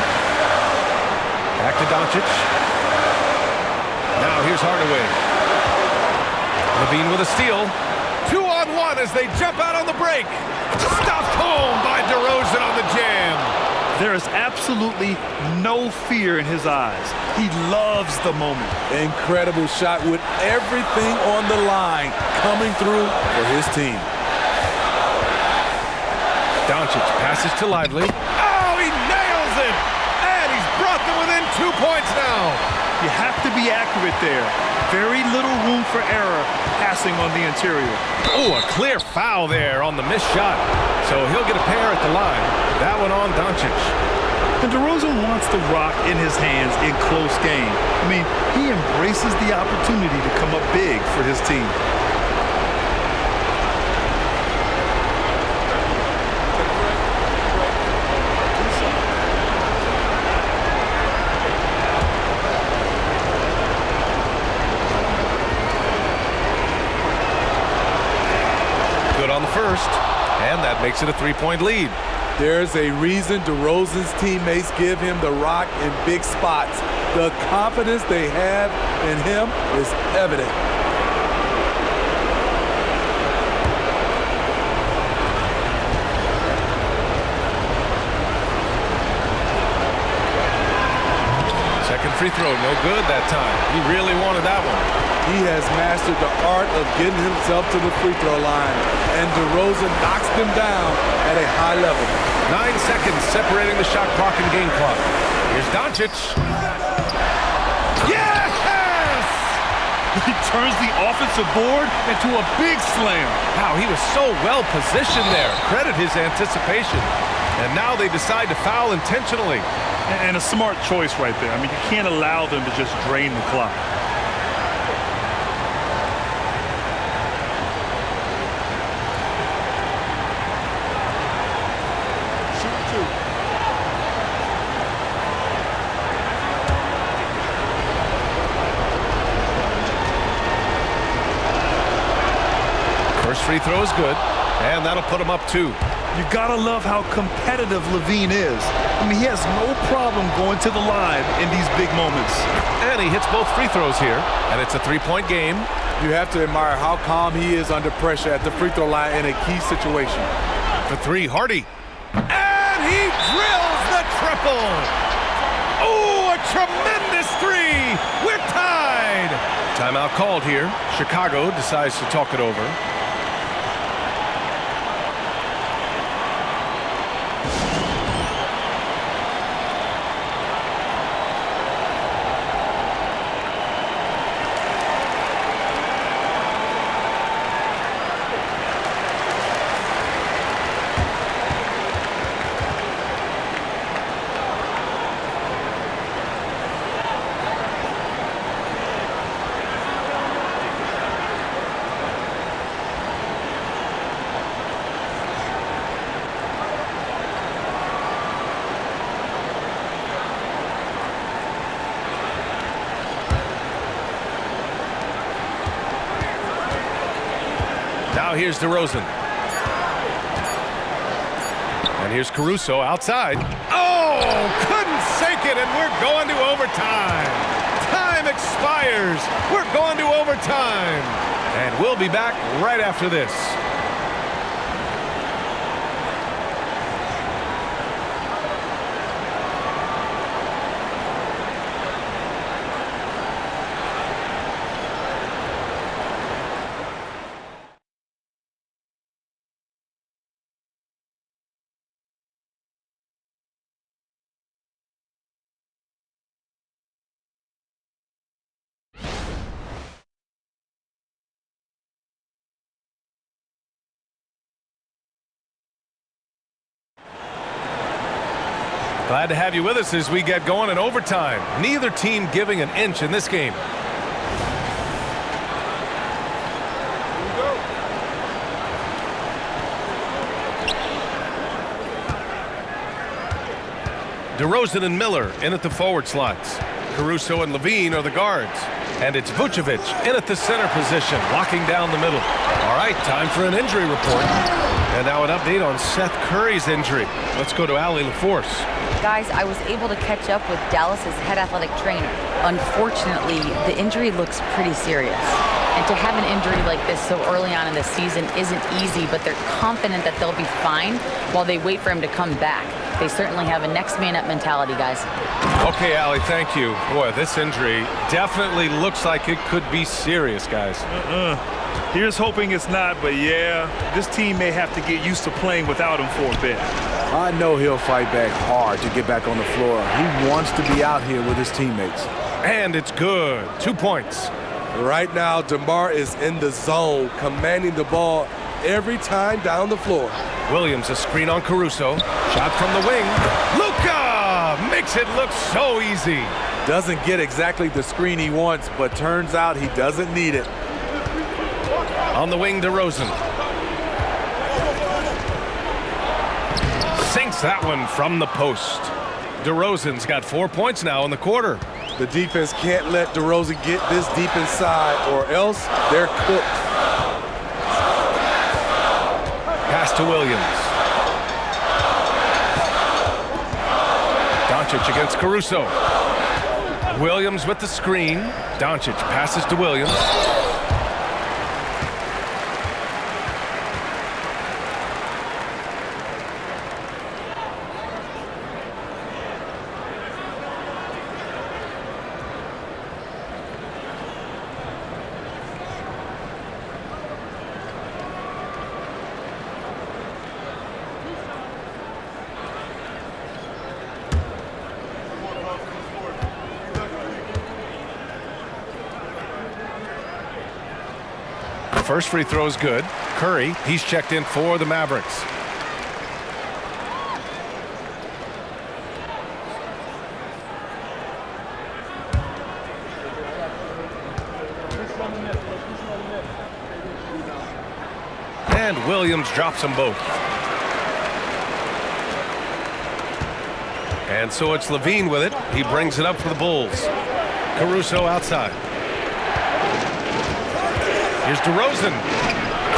Back to Doncic. Now here's Hardaway. Levine with a steal. 2-on-1 as they jump out on the break. Stuffed home by DeRozan on the jam. There is absolutely no fear in his eyes. He loves the moment. Incredible shot with everything on the line coming through for his team. Doncic passes to Lively. Oh, he nails it! And he's brought them within 2 points now. You have to be accurate there. Very little room for error passing on the interior. Oh, a clear foul there on the missed shot. So he'll get a pair at the line. That one on Doncic. And DeRozan wants the rock in his hands in close game. I mean, he embraces the opportunity to come up big for his team. Good on the first. And that makes it a 3-point lead. There's a reason DeRozan's teammates give him the rock in big spots. The confidence they have in him is evident. Second free throw, no good that time. He really wanted that one. He has mastered the art of getting himself to the free throw line, and DeRozan knocks them down at a high level. 9 seconds separating the shot clock and game clock. Here's Doncic. Yes! He turns the offensive board into a big slam. Wow, he was so well positioned there. Credit his anticipation. And now they decide to foul intentionally. And a smart choice right there. I mean, you can't allow them to just drain the clock. First free throw is good, and that'll put him up 2. You gotta love how competitive Levine is. I mean, he has no problem going to the line in these big moments. And he hits both free throws here, and it's a three-point game. You have to admire how calm he is under pressure at the free throw line in a key situation. For three, Hardy. And he drills the triple. Oh, a tremendous three. We're tied. Timeout called here. Chicago decides to talk it over. Now here's DeRozan. And here's Caruso outside. Oh, couldn't sink it, and we're going to overtime. Time expires. We're going to overtime. And we'll be back right after this. Glad to have you with us as we get going in overtime. Neither team giving an inch in this game. DeRozan and Miller in at the forward slots. Caruso and Levine are the guards. And it's Vucevic in at the center position, locking down the middle. All right, time for an injury report. And now an update on Seth Curry's injury. Let's go to Allie LaForce. Guys, I was able to catch up with Dallas's head athletic trainer. Unfortunately, the injury looks pretty serious. And to have an injury like this so early on in the season isn't easy, but they're confident that they'll be fine while they wait for him to come back. They certainly have a next man up mentality, guys. Okay, Allie, thank you. Boy, this injury definitely looks like it could be serious, guys. Here's hoping it's not, but yeah, this team may have to get used to playing without him for a bit. I know he'll fight back hard to get back on the floor. He wants to be out here with his teammates. And it's good. 2 points. Right now, DeMar is in the zone, commanding the ball every time down the floor. Williams, a screen on Caruso. Shot from the wing. Luka makes it look so easy. Doesn't get exactly the screen he wants, but turns out he doesn't need it. On the wing, DeRozan. Sinks that one from the post. DeRozan's got 4 points now in the quarter. The defense can't let DeRozan get this deep inside, or else they're cooked. Pass to Williams. Doncic against Caruso. Williams with the screen. Doncic passes to Williams. First free throw is good. Curry, he's checked in for the Mavericks. And Williams drops them both. And so it's Levine with it. He brings it up for the Bulls. Caruso outside. Here's DeRozan.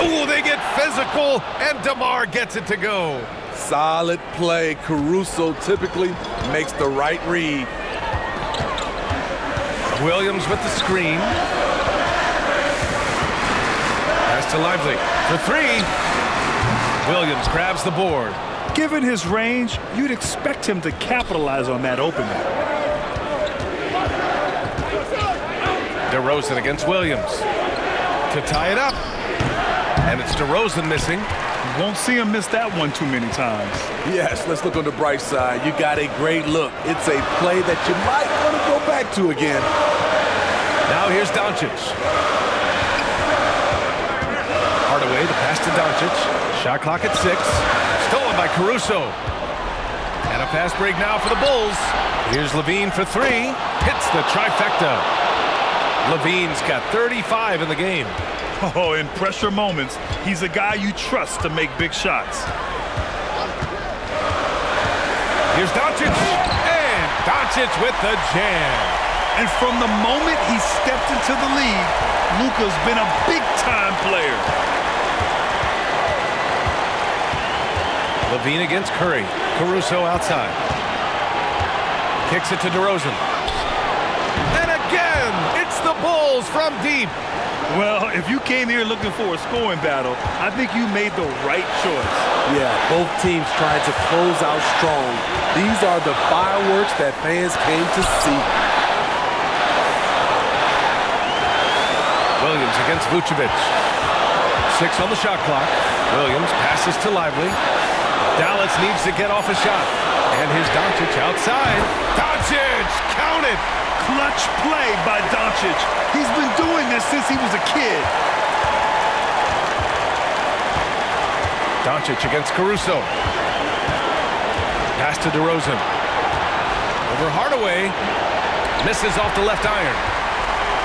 Oh, they get physical, and DeMar gets it to go. Solid play. Caruso typically makes the right read. Williams with the screen. Pass to Lively for three. Williams grabs the board. Given his range, you'd expect him to capitalize on that opening. DeRozan against Williams to tie it up. And it's DeRozan missing. You won't see him miss that one too many times. Yes, let's look on the bright side. You got a great look. It's a play that you might want to go back to again. Now here's Doncic. Hardaway, the pass to Doncic. Shot clock at 6. Stolen by Caruso. And a fast break now for the Bulls. Here's Levine for 3. Hits the trifecta. Levine's got 35 in the game. Oh, in pressure moments, he's a guy you trust to make big shots. Here's Doncic. And Doncic with the jam. And from the moment he stepped into the league, Luka's been a big-time player. Levine against Curry. Caruso outside. Kicks it to DeRozan. And again, it's the Bulls from deep. Well, if you came here looking for a scoring battle, I think you made the right choice. Yeah, both teams trying to close out strong. These are the fireworks that fans came to see. Williams against Vucevic. 6 on the shot clock. Williams passes to Lively. Dallas needs to get off a shot. And here's Doncic outside. Doncic, count it. Clutch play by Doncic. He's been doing this since he was a kid. Doncic against Caruso. Pass to DeRozan. Over Hardaway. Misses off the left iron.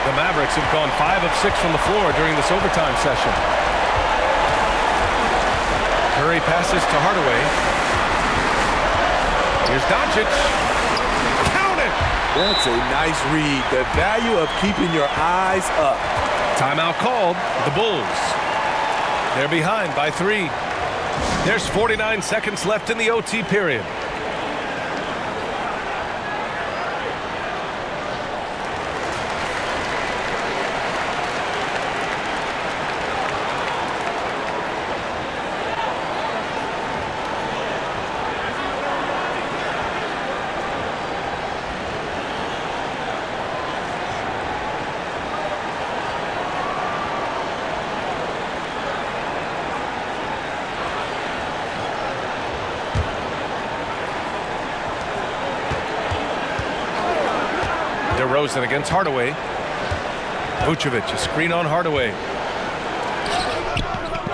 The Mavericks have gone 5 of 6 from the floor during this overtime session. Curry passes to Hardaway. Here's Doncic. Count it! That's a nice read. The value of keeping your eyes up. Timeout called. The Bulls. They're behind by 3. There's 49 seconds left in the OT period. DeRozan against Hardaway. Vucevic, a screen on Hardaway.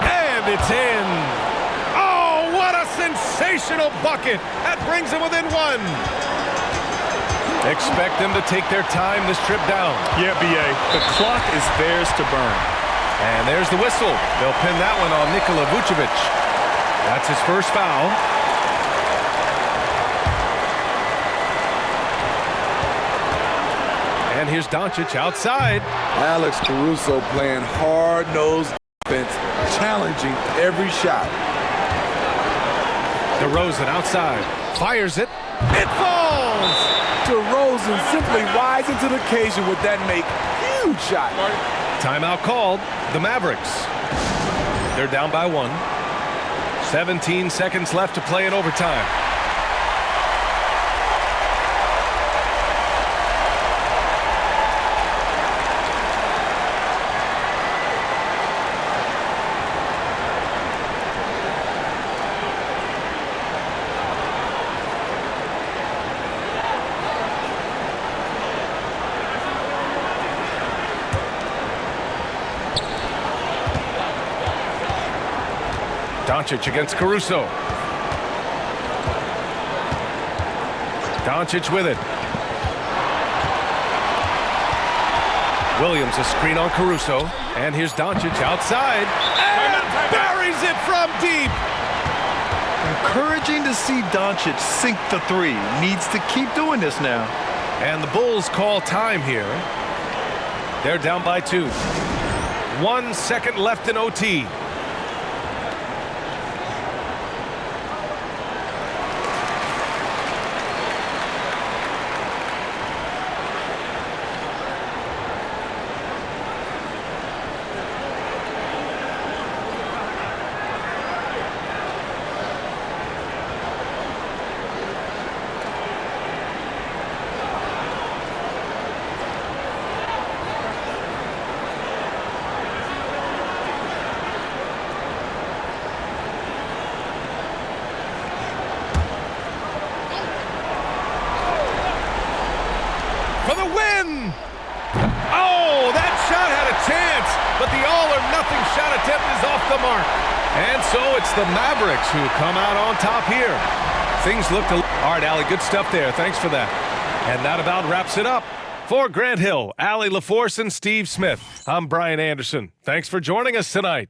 And it's in. Oh, what a sensational bucket. That brings them within 1. Expect them to take their time this trip down. Yeah, B.A., the clock is theirs to burn. And there's the whistle. They'll pin that one on Nikola Vucevic. That's his first foul. And here's Doncic outside. Alex Caruso playing hard-nosed defense, challenging every shot. DeRozan outside. Fires it. It falls! DeRozan simply rises to the occasion with that huge shot. Timeout called. The Mavericks. They're down by 1. 17 seconds left to play in overtime. Doncic against Caruso. Doncic with it. Williams a screen on Caruso. And here's Doncic outside. And buries it from deep. Encouraging to see Doncic sink the 3. Needs to keep doing this now. And the Bulls call time here. They're down by 2. 1 second left in OT. for the win! Oh, that shot had a chance, but the all-or-nothing shot attempt is off the mark. And so it's the Mavericks who come out on top here. Things look all right, Allie, good stuff there. Thanks for that. And that about wraps it up. For Grant Hill, Allie LaForce, and Steve Smith, I'm Brian Anderson. Thanks for joining us tonight.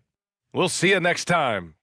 We'll see you next time.